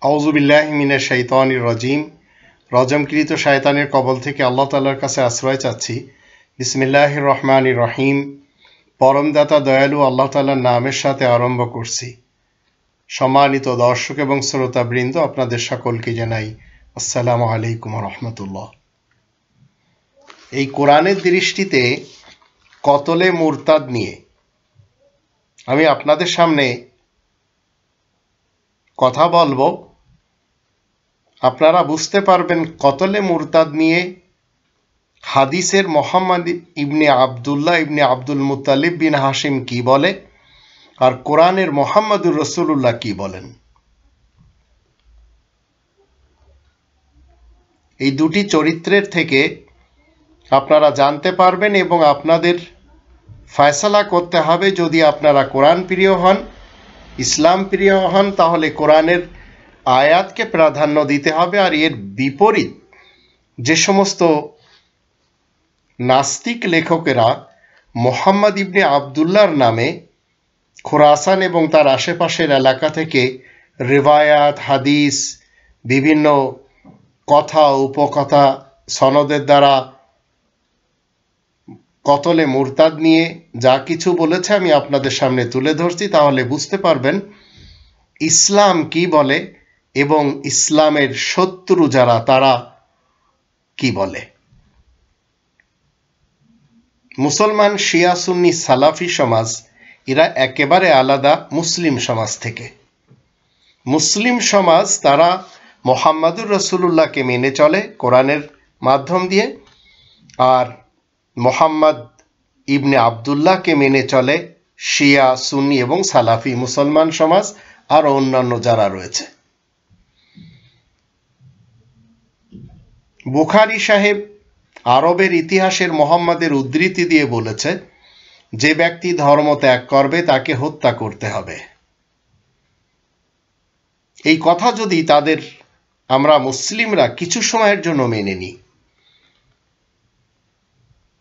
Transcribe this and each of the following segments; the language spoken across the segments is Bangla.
আউযু বিল্লাহি মিনাশ শাইতানির রাজিম। রজমকৃত শয়তানের কবল থেকে আল্লাহ তাআলার কাছে আশ্রয় চাচ্ছি। বিসমিল্লাহির রহমানির রহিম। পরমদাতা দয়ালু আল্লাহ তাআলার নামের সাথে আরম্ভ করছি। সম্মানিত দর্শক এবং শ্রোতাবৃন্দ, আপনাদের সকলকে জানাই আসসালামু আলাইকুম ওয়া রাহমাতুল্লাহ। এই কোরআনের দৃষ্টিতে কতলে মুরতাদ নিয়ে আমি আপনাদের সামনে কথা বলবো। আপনারা বুঝতে পারবেন কতলে মুরতাদ নিয়ে হাদিসের মোহাম্মদ ইবনে আবদুল্লাহ ইবনে আব্দুল মুত্তালিব বিন হাশিম কি বলে, আর কোরআনের মুহাম্মদুর রাসূলুল্লাহ কি বলেন। এই দুটি চরিত্রের থেকে আপনারা জানতে পারবেন এবং আপনাদের ফয়সালা করতে হবে। যদি আপনারা কোরআন প্রিয় হন, ইসলাম প্রিয় হন, তাহলে কোরআনের আয়াতকে প্রাধান্য দিতে হবে। আর এর বিপরীত যে সমস্ত নাস্তিক লেখকেরা মোহাম্মদ ইবনে আবদুল্লাহর নামে খোরাসান এবং তার আশেপাশের এলাকা থেকে রিওয়ায়াত, হাদিস, বিভিন্ন কথা, উপকথা, সনদের দ্বারা কতলে মুরতাদ নিয়ে যা কিছু বলেছে আমি আপনাদের সামনে তুলে ধরছি, তাহলে বুঝতে পারবেন ইসলাম কি বলে এবং ইসলামের শত্রু যারা তারা কি বলে। মুসলমান, শিয়া, সুন্নি, সালাফি সমাজ এরা একেবারে আলাদা মুসলিম সমাজ থেকে। মুসলিম সমাজ তারা মুহাম্মদুর রাসূলুল্লাহকে মেনে চলে কোরআনের মাধ্যম দিয়ে, আর মোহাম্মদ ইবনে আবদুল্লাহকে মেনে চলে শিয়া, সুন্নি এবং সালাফি মুসলমান সমাজ আর অন্যান্য যারা রয়েছে। বুখারী সাহেব আরবের ইতিহাসের মোহাম্মদের উদ্ধৃতি দিয়ে বলেছে, যে ব্যক্তি ধর্ম ত্যাগ করবে তাকে হত্যা করতে হবে। এই কথা যদি তাদের আমরা মুসলিমরা কিছু সময়ের জন্য মেনে নিই,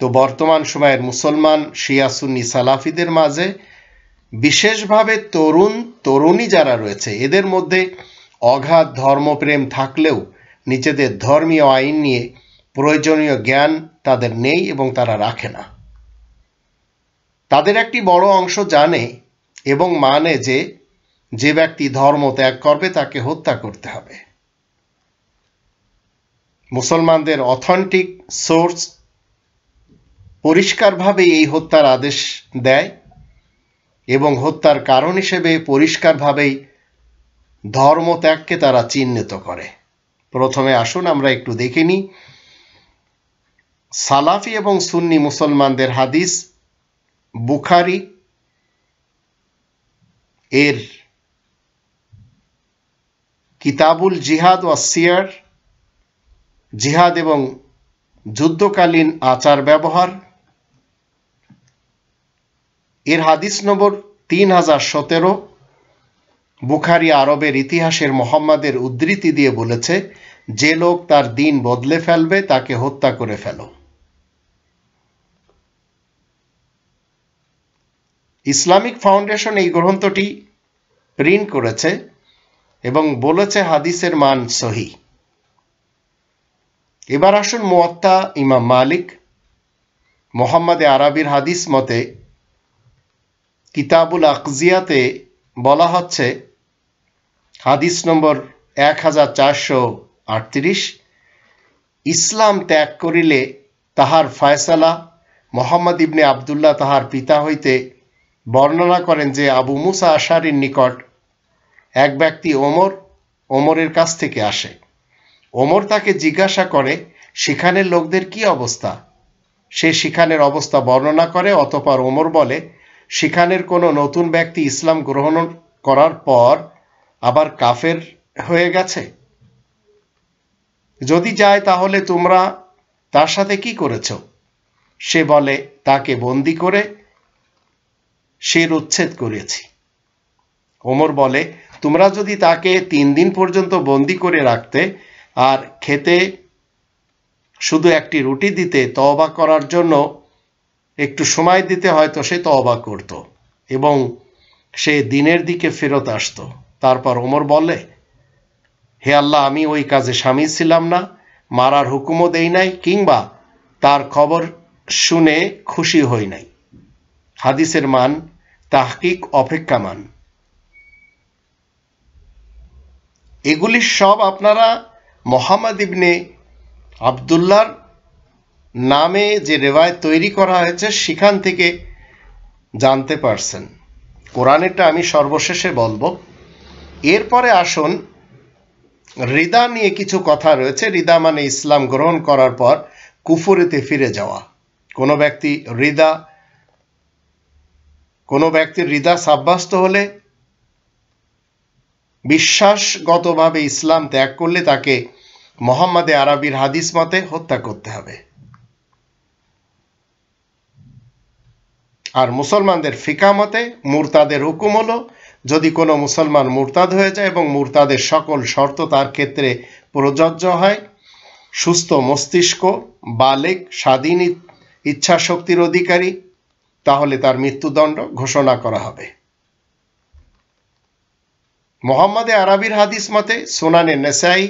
তো বর্তমান সময়ের মুসলমান, শিয়া, সুন্নি, সালাফিদের মাঝে বিশেষভাবে তরুণী যারা রয়েছে এদের মধ্যে অগাধ ধর্মপ্রেম থাকলেও নিজেদের ধর্মীয় আইন নিয়ে প্রয়োজনীয় জ্ঞান তাদের নেই এবং তারা রাখে না। তাদের একটি বড় অংশ জানে এবং মানে যে ব্যক্তি ধর্ম ত্যাগ করবে তাকে হত্যা করতে হবে। মুসলমানদের অথেন্টিক সোর্স পরিষ্কারভাবে এই হত্যার আদেশ দেয় এবং হত্যার কারণ হিসেবে পরিষ্কারভাবেই ধর্মত্যাগকে তারা চিহ্নিত করে। প্রথমে আসুন আমরা একটু দেখে নিই সালাফি এবং সুন্নি মুসলমানদের হাদিস। বুখারী এর কিতাবুল জিহাদ ওয়া সিয়ার, জিহাদ এবং যুদ্ধকালীন আচার ব্যবহার, এর হাদিস নম্বর 3017। বুখারী আরবের ইতিহাসের মোহাম্মদের উদ্ধৃতি দিয়ে বলেছে, যে লোক তার দিন বদলে ফেলবে তাকে হত্যা করে ফেলো। ইসলামিক ফাউন্ডেশন এই গ্রন্থটি প্রিন্ট করেছে এবং বলেছে হাদিসের মান সহিহ। এবার আসুন মুয়াত্তা ইমাম মালিক। মোহাম্মদে আরবির হাদিস মতে কিতাবুল আকজিয়াতে বলা হচ্ছে, হাদিস নম্বর 1438, ইসলাম ত্যাগ করিলে তাহার ফয়সালা। মোহাম্মদ ইবনে আবদুল্লাহ তাহার পিতা হইতে বর্ণনা করেন যে আবু মুসা আশারির নিকট এক ব্যক্তি ওমরের কাছ থেকে আসে। ওমর তাকে জিজ্ঞাসা করে, সেখানের লোকদের কি অবস্থা? সে সেখানের অবস্থা বর্ণনা করে। অতঃপর ওমর বলে, সেখানের কোনো নতুন ব্যক্তি ইসলাম গ্রহণ করার পর আবার কাফের হয়ে গেছে? যদি যায় তাহলে তোমরা তার সাথে কি করেছ? সে বলে, তাকে বন্দী করে শিরচ্ছেদ করেছি। ওমর বলে, তোমরা যদি তাকে 3 দিন পর্যন্ত বন্দী করে রাখতে আর খেতে শুধু একটি রুটি দিতে, তওবা করার জন্য একটু সময় দিতে, হয়তো সে তওবা করত এবং সে দিনের দিকে ফেরত আসতো। তারপর ওমর বলে, হে আল্লাহ, আমি ওই কাজে শামিল ছিলাম না, মারার হুকুমও দেই নাই, কিংবা তার খবর শুনে খুশি হই নাই। হাদিসের মান তাহকিক অপেক্ষামান। এগুলি সব আপনারা মোহাম্মদ ইবনে আবদুল্লাহর নামে যে রেওয়ায়েত তৈরি করা হয়েছে সেখান থেকে জানতে পারছেন। কোরআনেরটা আমি সর্বশেষে বলবো। এরপরে আসুন, রিদা নিয়ে কিছু কথা রয়েছে। রিদা মানে ইসলাম গ্রহণ করার পর কুফরিতে ফিরে যাওয়া। কোনো ব্যক্তির রিদা সাব্যস্ত হলে, বিশ্বাসগতভাবে ইসলাম ত্যাগ করলে তাকে মোহাম্মদে আরবির হাদিস মতে হত্যা করতে হবে। আর মুসলমানদের ফিকা মতে মুরতাদের হুকুম হলো, যদি কোনো মুসলমান মুরতাদ হয়ে যায় এবং মুরতাদের সকল শর্ত তার ক্ষেত্রে প্রযোজ্য হয়, সুস্থ মস্তিষ্ক, বালেগ, স্বাধীন ইচ্ছা শক্তির অধিকারী, তাহলে তার মৃত্যুদণ্ড ঘোষণা করা হবে। মোহাম্মদে আরবির হাদিস মতে সুনানে নেসাই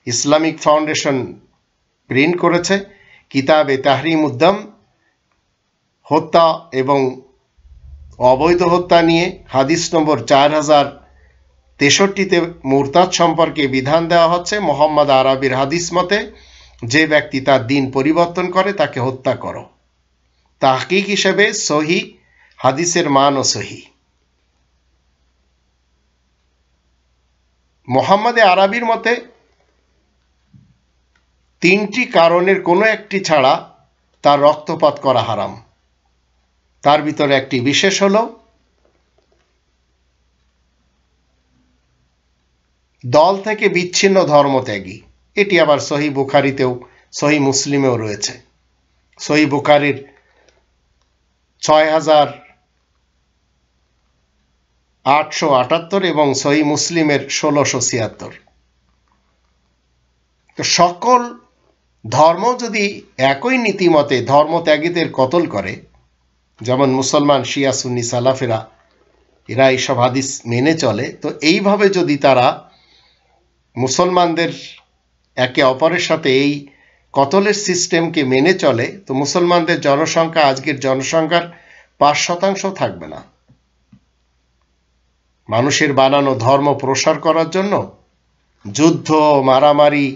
ইসলামিক ফাউন্ডেশন প্রিন্ট করেছে কিতাবে তাহরিম উদ্দাম, হত্যা এবং অবৈধ হত্যা নিয়ে হাদিস নম্বর 4063-তে মুরতাদ সম্পর্কে বিধান দেওয়া হচ্ছে। মোহাম্মদ আরবির হাদিস মতে যে ব্যক্তি তার দিন পরিবর্তন করে তাকে হত্যা করো। তাহকিক হিসেবে সহি, হাদিসের মানও সহি। মোহাম্মদে আরবির মতে 3টি কারণের কোনো একটি ছাড়া তার রক্তপাত করা হারাম। তার ভিতরে একটি বিশেষ হলো দল থেকে বিচ্ছিন্ন ধর্মত্যাগী। এটি আবার সহি বুখারীতেও সহি মুসলিমেও রয়েছে। সহি বুখারীর 6878 এবং সহি মুসলিমের 1676। তো সকল ধর্ম যদি একই নীতিমতে ধর্মত্যাগীদের কতল করে, যেমন মুসলমান, শিয়া, সুন্নি, সালাফেরা, এরা এইসব হাদিস মেনে চলে, তো এইভাবে যদি তারা মুসলমানদের একে অপরের সাথে এই কতলের সিস্টেমকে মেনে চলে, তো মুসলমানদের জনসংখ্যা আজকের জনসংখ্যার 5% থাকবে না। মানুষের বানানো ধর্ম প্রসার করার জন্য যুদ্ধ, মারামারি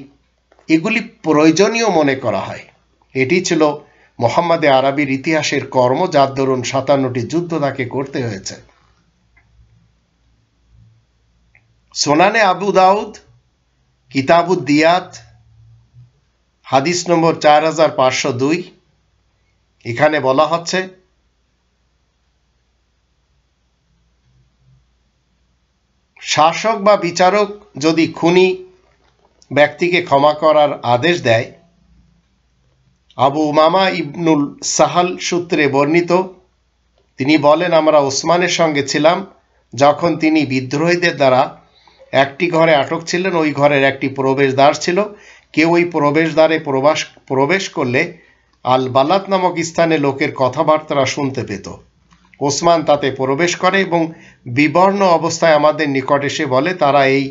এগুলি প্রয়োজনীয় মনে করা হয়। এটি ছিল মোহাম্মদে আরবির ইতিহাসের কর্ম, যার দরুন 57টি যুদ্ধ তাকে করতে হয়েছে। সুনানে আবু দাউদ কিতাবুদ দিয়াত হাদিস নম্বর 4502, এখানে বলা হচ্ছে, শাসক বা বিচারক যদি খুনি ব্যক্তিকে ক্ষমা করার আদেশ দেয়, আবু উমামা ইবনুল সাহাল সূত্রে বর্ণিত, তিনি বলেন, আমরা ওসমানের সঙ্গে ছিলাম যখন তিনি বিদ্রোহীদের দ্বারা একটি ঘরে আটক ছিলেন। ওই ঘরের একটি প্রবেশদ্বার ছিল। কেউ ওই প্রবেশদ্বারে প্রবেশ করলে আল বালাত নামক স্থানে লোকের কথাবার্তা শুনতে পেত। ওসমান তাতে প্রবেশ করে এবং বিবর্ণ অবস্থায় আমাদের নিকট এসে বলে, তারা এই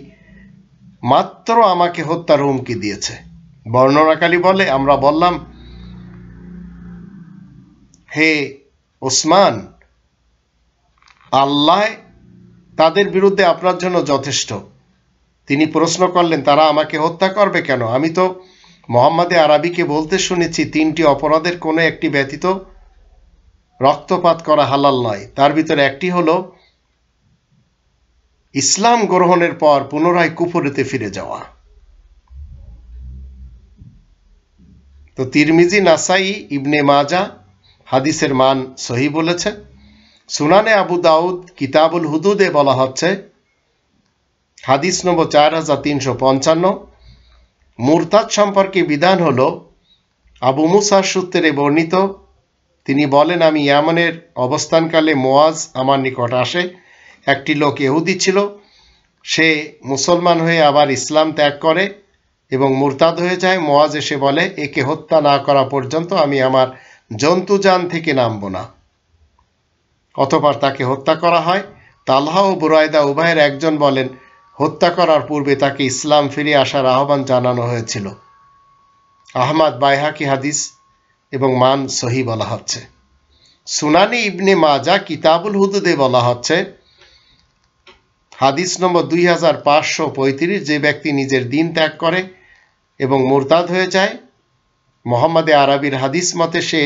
মাত্র আমাকে হত্যার হুমকি দিয়েছে। বর্ণনাকারী বলে, আমরা বললাম, হে ওসমান, আল্লাহ তাদের বিরুদ্ধে আপনার জন্য যথেষ্ট। তিনি প্রশ্ন করলেন, তারা আমাকে হত্যা করবে কেন? আমি তো মোহাম্মদে আরবিকে বলতে শুনেছি 3টি অপরাধের কোনো একটি ব্যতীত রক্তপাত করা হালাল নয়। তার ভিতরে একটি হলো ইসলাম গ্রহণের পর পুনরায় কুফরিতে ফিরে যাওয়া। তো তিরমিজি, নাসাই, ইবনে মাজা হাদিসের মান সহি বলেছে। সুনানে আবু দাউদ কিতাবুল হুদুদে বলা হচ্ছে, হাদিস নম্বর 4355, মুরতাদ সম্পর্কে বিধান হলো, আবু মুসার সূত্রে বর্ণিত, তিনি বলেন, আমি ইয়ামানের অবস্থানকালে মুয়াজ আমার নিকট আসে। একটি লোক ইহুদি ছিল, সে মুসলমান হয়ে আবার ইসলাম ত্যাগ করে এবং মুরতাদ হয়ে যায়। মুয়াজ এসে বলে, একে হত্যা না করা পর্যন্ত আমি আমার জন্তুজান থেকে নামব না। অতঃপর তাকে হত্যা করা হয়। তালহা ও বুরায়দা উভয়ের একজন বলেন, হত্যা করার পূর্বে তাকে ইসলাম ফিরে আসার আহ্বান জানানো হয়েছিল। আহমদ বাইহাকি হাদিস এবং মান সহি বলা হচ্ছে। সুনানি ইবনে মাজা কিতাবুল হুদুদে বলা হচ্ছে, হাদিস নম্বর 2535, যে ব্যক্তি নিজের দিন ত্যাগ করে এবং মুরতাদ হয়ে যায়, মোহাম্মদে আরবির হাদিস মতে সে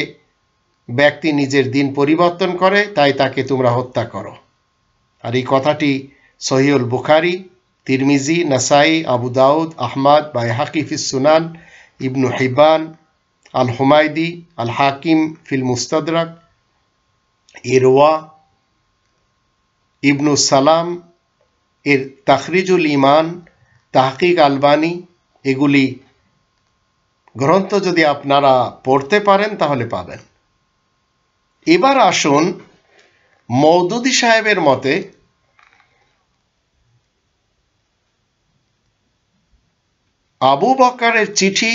ব্যক্তি নিজের দিন পরিবর্তন করে, তাই তাকে তোমরা হত্যা করো। আর এই কথাটি সহিহুল বুখারী, তিরমিজি, নাসাই, আবু দাউদ, আহমদ, বাইহাকি ফিস সুনান, ইবনু হিব্বান, আল হুমায়দি, আল হাকিম ফিল মুস্তাদরাক, ইরওয়া, ইবনু সালাম এর তাখরিজুল ইমান, তাহকিক আলবানী, এগুলি গ্রন্থ যদি আপনারা পড়তে পারেন তাহলে পাবেন। এবার আসুন মওদুদী সাহেবের মতে আবু বকরের চিঠি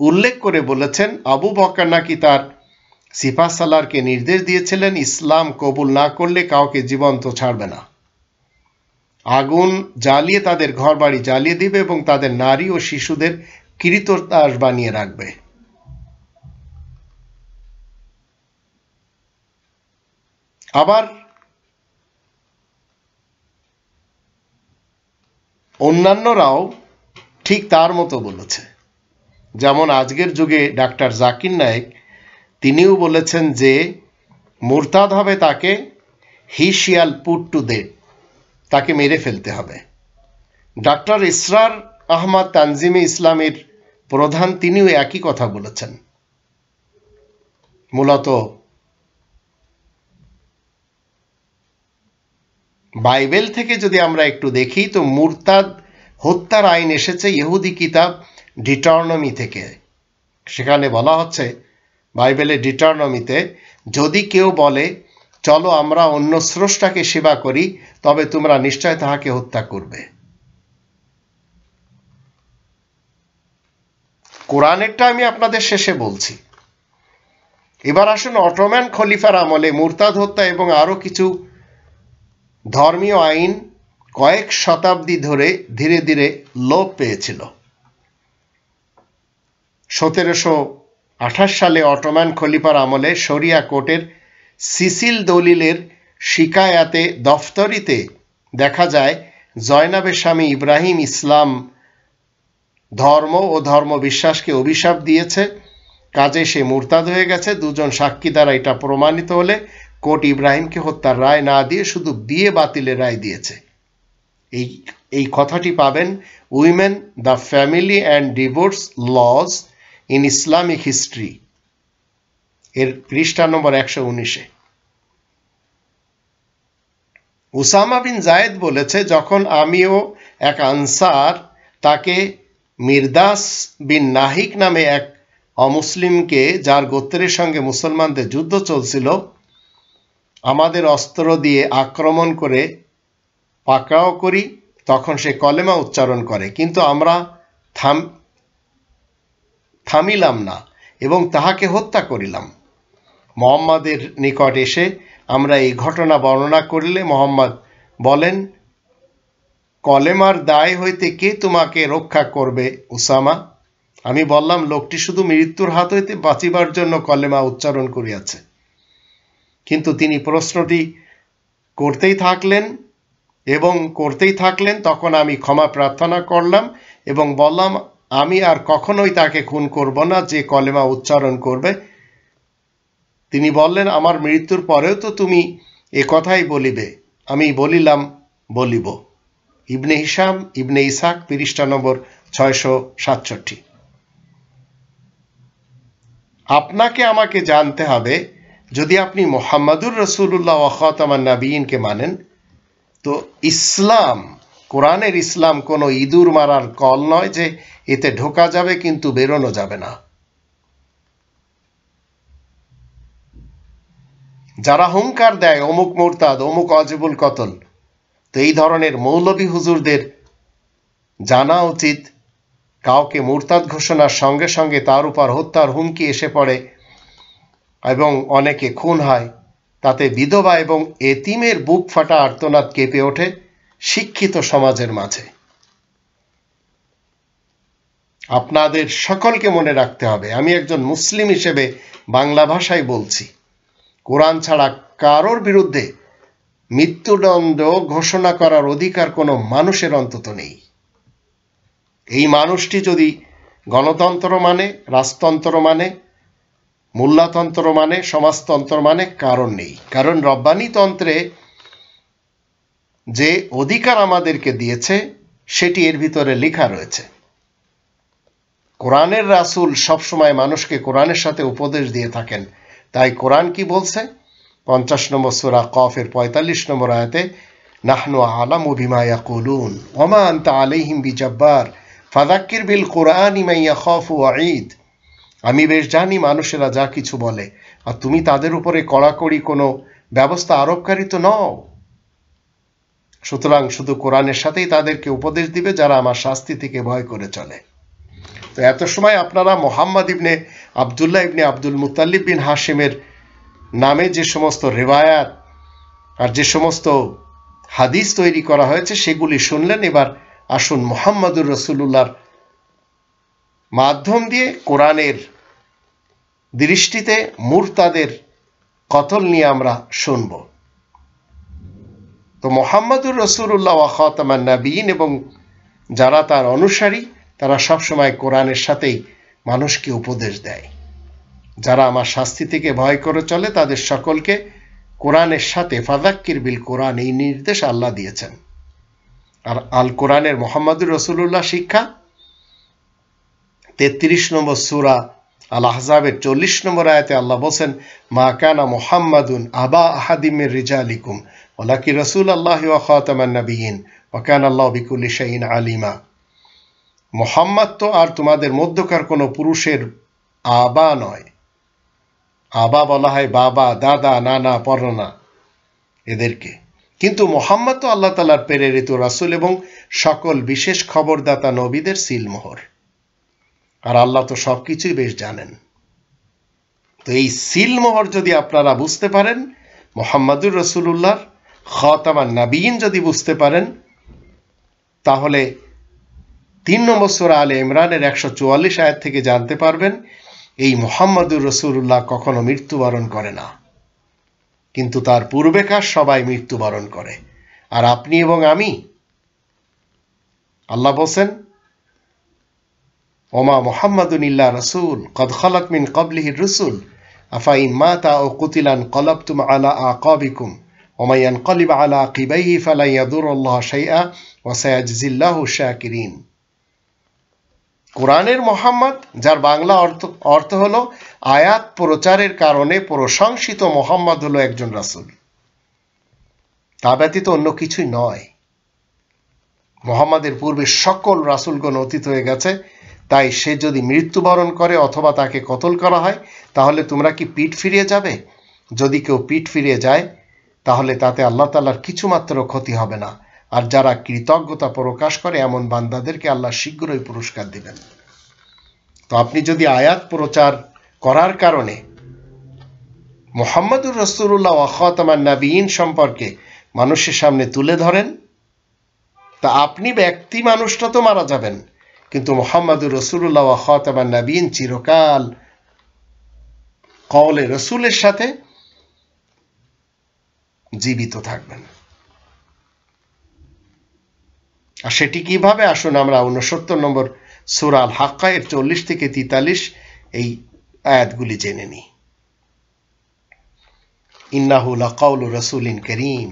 উল্লেখ করে বলেছেন, আবু বকর নাকি তার সিপাহ সালারকে নির্দেশ দিয়েছিলেন ইসলাম কবুল না করলে কাউকে জীবন্ত ছাড়বে না, আগুন জ্বালিয়ে তাদের ঘরবাড়ি জ্বালিয়ে দিবে এবং তাদের নারী ও শিশুদের কিরীটদাস বানিয়ে রাখবে। আবার অন্যান্যরাও ঠিক তার মতো বলেছে। যেমন আজকের যুগে ডাক্তার জাকির নায়েক, তিনিও বলেছেন যে মুরতাদ হবে তাকে হি শিয়াল পুট টু ডেথ, তাকে মেরে ফেলতে হবে। ডাক্তার ইসরার আহমদ তানজিমে ইসলামের প্রধান, তিনিও একই কথা বলেছেন। মূলত বাইবেল থেকে যদি আমরা একটু দেখি তো মুরতাদ হত্যার আইন এসেছে ইহুদি কিতাব ডিটারনমি থেকে। সেখানে বলা হচ্ছে বাইবেলের ডিটারনমিতে, যদি কেউ বলে চলো আমরা অন্য স্রষ্টাকে সেবা করি, তবে তোমরা নিশ্চয় তাহাকে হত্যা করবে। কোরআনেরটা আমি আপনাদের শেষে বলছি। এবার আসুন অটোমান খলিফার আমলে মুরতাদ হত্যা এবং আরো কিছু ধর্মীয় আইন কয়েক শতাব্দী ধরে ধীরে ধীরে লোপ পেয়েছিল। 1728 সালে অটোমান খলিফার আমলে শরিয়া কোর্টের সিসিল দলিলের শিকায়াতে দফতরিতে দেখা যায় জয়নাবের স্বামী ইব্রাহিম ইসলাম ধর্ম ও ধর্ম বিশ্বাসকে অভিশাপ দিয়েছে, কাজে সে মুরতাদ হয়ে গেছে। দুজন সাক্ষী দ্বারা এটা প্রমাণিত হলে কোর্ট ইব্রাহিমকে হত্যার রায় না দিয়ে শুধু বিয়ে বাতিলের রায় দিয়েছে। এই কথাটি পাবেন women, the family and divorce lodge in Islamic history এর পৃষ্ঠা নম্বর 119-এ। উসামা বিন জায়েদ বলেছে, যখন আমিও এক আনসার তাকে মিরদাস বিন নাহিক নামে এক অমুসলিমকে, যার গোত্রের সঙ্গে মুসলমানদের যুদ্ধ চলছিল, আমাদের অস্ত্র দিয়ে আক্রমণ করে পাকড়াও করি, তখন সে কলেমা উচ্চারণ করে, কিন্তু আমরা থামিলাম না এবং তাহাকে হত্যা করিলাম। মোহাম্মদের নিকট এসে আমরা এই ঘটনা বর্ণনা করিলে মোহাম্মদ বলেন, কলেমার দায় হইতে কে তোমাকে রক্ষা করবে উসামা? আমি বললাম, লোকটি শুধু মৃত্যুর হাত হইতে বাঁচিবার জন্য কলেমা উচ্চারণ করিয়াছে। কিন্তু তিনি প্রশ্নটি করতেই থাকলেন। তখন আমি ক্ষমা প্রার্থনা করলাম এবং বললাম, আমি আর কখনোই তাকে খুন করব না যে কলেমা উচ্চারণ করবে। তিনি বললেন, আমার মৃত্যুর পরেও তো তুমি এ কথাই বলিবে। আমি বলিলাম, বলিব। ইবনে হিশাম, ইবনে ইসহাক, পৃষ্ঠা নম্বর 667। আপনাকে আমাকে জানতে হবে, যদি আপনি মুহাম্মাদুর রাসূলুল্লাহ ওয়া খাতামান নাবিয়িনকে মানেন, তো ইসলাম, কোরআনের ইসলাম কোনো ইঁদুর মারার কল নয় যে এতে ঢোকা যাবে কিন্তু বেরোনো যাবে না। যারা হুঙ্কার দেয় অমুক মুরতাদ, অমুক ওয়াজিবুল কতল, তো এই ধরনের মৌলবী হুজুরদের জানা উচিত, কাউকে মুরতাদ ঘোষণার সঙ্গে সঙ্গে তার উপর হত্যার হুমকি এসে পড়ে এবং অনেকে খুন হয়, তাতে বিধবা এবং এতিমের বুক ফাটা আর্তনাদ কেঁপে ওঠে। শিক্ষিত সমাজের মাঝে। আপনাদের সকলকে মনে রাখতে হবে, আমি একজন মুসলিম হিসেবে বাংলা ভাষায় বলছি, কোরআন ছাড়া কারোর বিরুদ্ধে মৃত্যুদণ্ড ঘোষণা করার অধিকার কোনো মানুষের অন্তত নেই। এই মানুষটি যদি গণতন্ত্র মানে, রাজতন্ত্র মানে, মোল্লাতন্ত্র মানে, সমাজতন্ত্র মানে, কারণ নেই। কারণ রব্বানি তন্ত্রে যে অধিকার আমাদেরকে দিয়েছে সেটি এর ভিতরে লেখা রয়েছে। কোরআনের রাসূল সবসময় মানুষকে কোরআনের সাথে উপদেশ দিয়ে থাকেন। তাই কোরআন কি বলছে? 50 নম্বর সূরা কফের 45 নম্বর আয়াতে, নাহনু আলামু বিমা ইয়াকুলুন ওয়া মা আনতা আলাইহিম বিজাব্বার ফাযাক্কির বিল কুরআনি মান ইয়াখাফু ওয়াঈদ। আমি বেশ জানি মানুষেরা যা কিছু বলে, আর তুমি তাদের উপরে কড়াকড়ি কোনো ব্যবস্থা আরোপকারী তো নও। সুতরাং শুধু কোরআনের সাথেই তাদেরকে উপদেশ দিবে যারা আমার শাস্তি থেকে ভয় করে চলে। তো এত সময় আপনারা মুহাম্মদ ইবনে আব্দুল্লাহ ইবনে আব্দুল মুত্তালিব বিন হাশিমের নামে যে সমস্ত রিওয়ায়াত আর যে সমস্ত হাদিস তৈরি করা হয়েছে সেগুলি শুনলেন। এবার আসুন মুহাম্মদুর রাসূলুল্লাহর মাধ্যম দিয়ে কোরআনের দৃষ্টিতে মুরতাদের কতল নিয়ে আমরা শুনব। তো মুহাম্মদুর রাসূলুল্লাহ ওয়া খাতামান নাবিয়িন এবং যারা তার অনুসারী তারা সবসময় কোরআনের সাথেই মানুষকে উপদেশ দেয়। যারা আমার শাস্তি থেকে ভয় করে চলে তাদের সকলকে কোরআনের সাথে ফাযাক্কির বিল কোরআন এই নির্দেশ আল্লাহ দিয়েছেন। আর আল কোরআনের মুহাম্মদুর রাসূলুল্লাহ শিক্ষা 33 নম্বর সূরা আল আহজাবের 40 নম্বর আয়াতে আল্লাহ বলেন, মা কানা মুহাম্মাদুন আবা আহাদিম মির রিজালিকুম ওয়ালাকিন রাসূলুল্লাহি ওয়া খাতামান নাবিয়িন ওয়া কানা আল্লাহু বিকুল্লি শাইইন আলিমা। মুহাম্মদ তো আর তোমাদের মধ্যকার কোনো পুরুষের আবা নয়। আবা বলা হয় বাবা, দাদা, নানা, পরনা এদেরকে। কিন্তু মুহাম্মদ তো আল্লাহ তাআলার প্রেরিত রাসূল এবং সকল বিশেষ খবরদাতা নবীদের সিলমোহর। আর আল্লাহ তো সবকিছুই বেশ জানেন। তো এই সিলমোহর যদি আপনারা বুঝতে পারেন, মুহাম্মদুর রাসূলুল্লাহর খাতামান নাবিয়িন যদি বুঝতে পারেন, তাহলে 3 নম্বর সূরা আলে ইমরানের 144 আয়াত থেকে জানতে পারবেন এই মুহাম্মদুর রাসূলুল্লাহ কখনো মৃত্যুবরণ করে না, কিন্তু তার পূর্বেকার সবাই মৃত্যুবরণ করে। আর আপনি এবং আমি, আল্লাহ বলেন, ওমা মুহাম্মাদুন ইল্লা রাসূল কদ খালাত মিন ক্বাবলিহির রুসুল আফা ইন মাতা আও কুতিলা ইনকালাবতুম আলা আকাবিকুম ওয়া মান ইয়ানকালিব আলা আকিবাইহি ফালা ইয়াদুরুল্লাহ শাইআ ওয়া সায়াজজিল্লাহু শাকিরিন। কোরআনের মুহাম্মদ, যার বাংলা অর্থ হলো আয়াত প্রচারের কারণে প্রশংসিত মুহাম্মদ হলো একজন রাসূল, তা ব্যতীত অন্য কিছুই নয়। মুহাম্মাদের পূর্বে সকল রাসূলগণ অতীত হয়ে গেছে, তাই সে যদি মৃত্যুবরণ করে অথবা তাকে কতল করা হয় তাহলে তোমরা কি পিঠ ফিরিয়ে যাবে? যদি কেউ পিঠ ফিরিয়ে যায় তাহলে তাতে আল্লাহ তাআলার কিছুমাত্র ক্ষতি হবে না। আর যারা কৃতজ্ঞতা প্রকাশ করে এমন বান্দাদেরকে আল্লাহ শীঘ্রই পুরস্কার দিবেন। তো আপনি যদি আয়াত প্রচার করার কারণে মুহাম্মদুর রাসূলুল্লাহ ওয়া খাতামান নাবিয়িন সম্পর্কে মানুষের সামনে তুলে ধরেন, তা আপনি ব্যক্তি মানুষটা তো মারা যাবেন, কিন্তু মুহাম্মদুর রাসূলুল্লাহ ওয়া খাতামান নাবিয়িন চিরকাল কওলে রাসূলের সাথে জীবিত থাকবেন। আর সেটি কিভাবে? আসুন আমরা 69 নম্বর সূরা আল হাক্কা এর 40 থেকে 43 এই আয়াতগুলি জেনে নিই। ইন্নাহু লাকাউলু রাসূলিন কারীম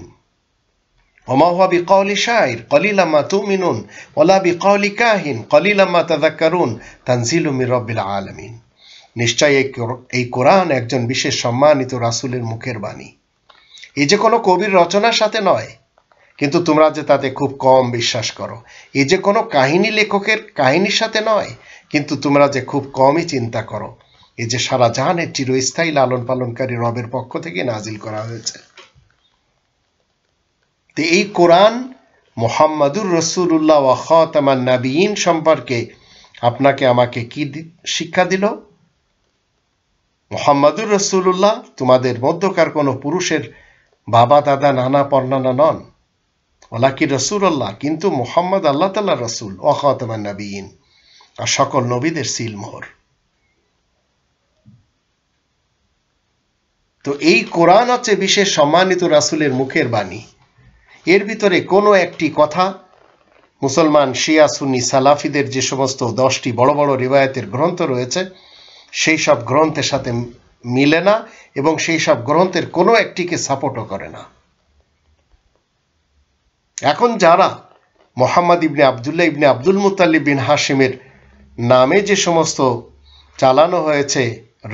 ওয়া মা হুয়া বিকাউলি শাইর ক্বালিলাম মা তুমিনুন ওয়া লা বিকাউলি কাহিন ক্বালিলাম মা তাযাক্কারুন তানজিলুম মির রাব্বিল আলামিন। নিশ্চয়ই এই কোরআন একজন বিশেষ সম্মানিত রাসূলের মুখের বাণী। এই যে কোনো কবির রচনার সাথে নয়, কিন্তু তোমরা যে তাতে খুব কম বিশ্বাস করো। এই যে কোনো কাহিনী লেখকের কাহিনীর সাথে নয়, কিন্তু তোমরা যে খুব কমই চিন্তা করো। এই যে সারা জাহানের চিরস্থায়ী লালন পালনকারী রবের পক্ষ থেকে নাজিল করা হয়েছে। তো এই কোরআন মুহাম্মদুর রাসূলুল্লাহ ওয়া খাতামান নাবিয়িন সম্পর্কে আপনাকে আমাকে কি শিক্ষা দিল? মুহাম্মদুর রাসূলুল্লাহ তোমাদের মধ্যকার কোনো পুরুষের বাবা, দাদা, নানা, পরনানা নন। ওয়ালাকি রাসূলুল্লাহ, কিন্তু মুহাম্মদ আল্লাহ তাআলার রাসূল, ওয়া খাতামান নবিয়্যিন, আর সকল নবীদের সিলমোহর। তো এই কোরআন হচ্ছে বিশেষ সম্মানিত রাসূলের মুখের বাণী। এর ভিতরে কোনো একটি কথা মুসলমান শিয়া সুন্নি সালাফিদের যে সমস্ত 10টি বড় বড় রিওয়ায়াতের গ্রন্থ রয়েছে সেই সব গ্রন্থের সাথে মিলে না, এবং সেই সব গ্রন্থের কোনো একটিকে সাপোর্টও করে না। এখন যারা মুহাম্মদ ইবনে আব্দুল্লাহ ইবনে আব্দুল মুত্তালিব বিন হাশিমের নামে যে সমস্ত চালানো হয়েছে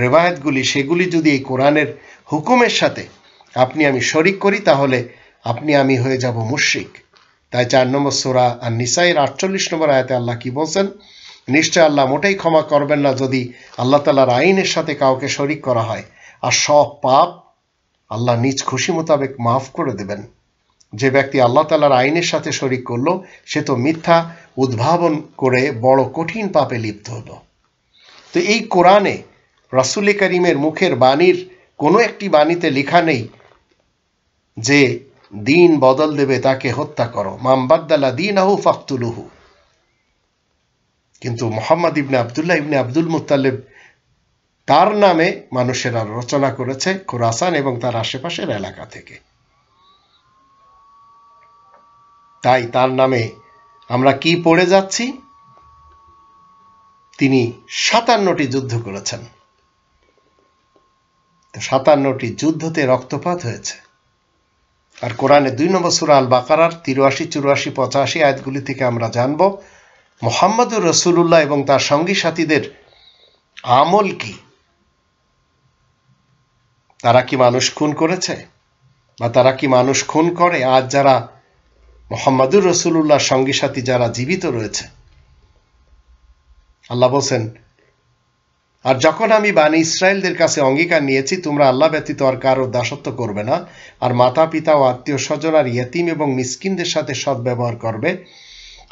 রিওয়ায়াতগুলি, সেগুলি যদি এই কোরআনের হুকুমের সাথে আপনি আমি শরিক করি, তাহলে আপনি আমি হয়ে যাব মুশরিক। তাই 4 নম্বর সূরা আন-নিসায়ের 48 নম্বর আয়াতে আল্লাহ কি বলছেন? নিশ্চয় আল্লাহ মোটেই ক্ষমা করবেন না যদি আল্লাহ তাআলার আইনের সাথে কাউকে শরিক করা হয়, আর সব পাপ আল্লাহ নিজ খুশি মোতাবেক মাফ করে দেবেন। যে ব্যক্তি আল্লাহ তাআলার আইনের সাথে শরিক করলো, সে তো মিথ্যা উদ্ভাবন করে বড় কঠিন পাপে লিপ্ত হলো। তো এই কোরআনে রাসূল করিমের মুখের বাণীর কোনো একটি বাণীতে লেখা নেই যে দিন বদল দেবে তাকে হত্যা করো, মান বাদ্দালা দীনাহু ফাকতুলুহু। কিন্তু মুহাম্মদ ইবনে আব্দুল্লাহ ইবনে আব্দুল মুত্তালিব, তার নামে মানুষেরা রচনা করেছে খোরাসান এবং তার আশেপাশের এলাকা থেকে। তাই তার নামে আমরা কি পড়ে যাচ্ছি? তিনি 57টি যুদ্ধ করেছেন। 57টি যুদ্ধতে রক্তপাত হয়েছে। আর কোরআনে 2 নম্বর সূরা আল বাকারার 83, 84, 85 আয়াতগুলি থেকে আমরা জানব মুহাম্মদুর রাসূলুল্লাহ এবং তার সঙ্গী সাথীদের আমল কি। তারা কি মানুষ খুন করেছে, বা তারা কি মানুষ খুন করে? আজ যারা মুহাম্মদুর রাসূলুল্লাহর সঙ্গী সাথী যারা জীবিত রয়েছে, আল্লাহ বলেন, আর যখন আমি বানি ইসরায়েলদের কাছে অঙ্গীকার নিয়েছি তোমরা আল্লাহ ব্যতীত আর কারো দাসত্ব করবে না, আর মাতা পিতা ও আত্মীয় স্বজন আর ইয়েতিম এবং মিসকিনদের সাথে সদ্ব্যবহার করবে,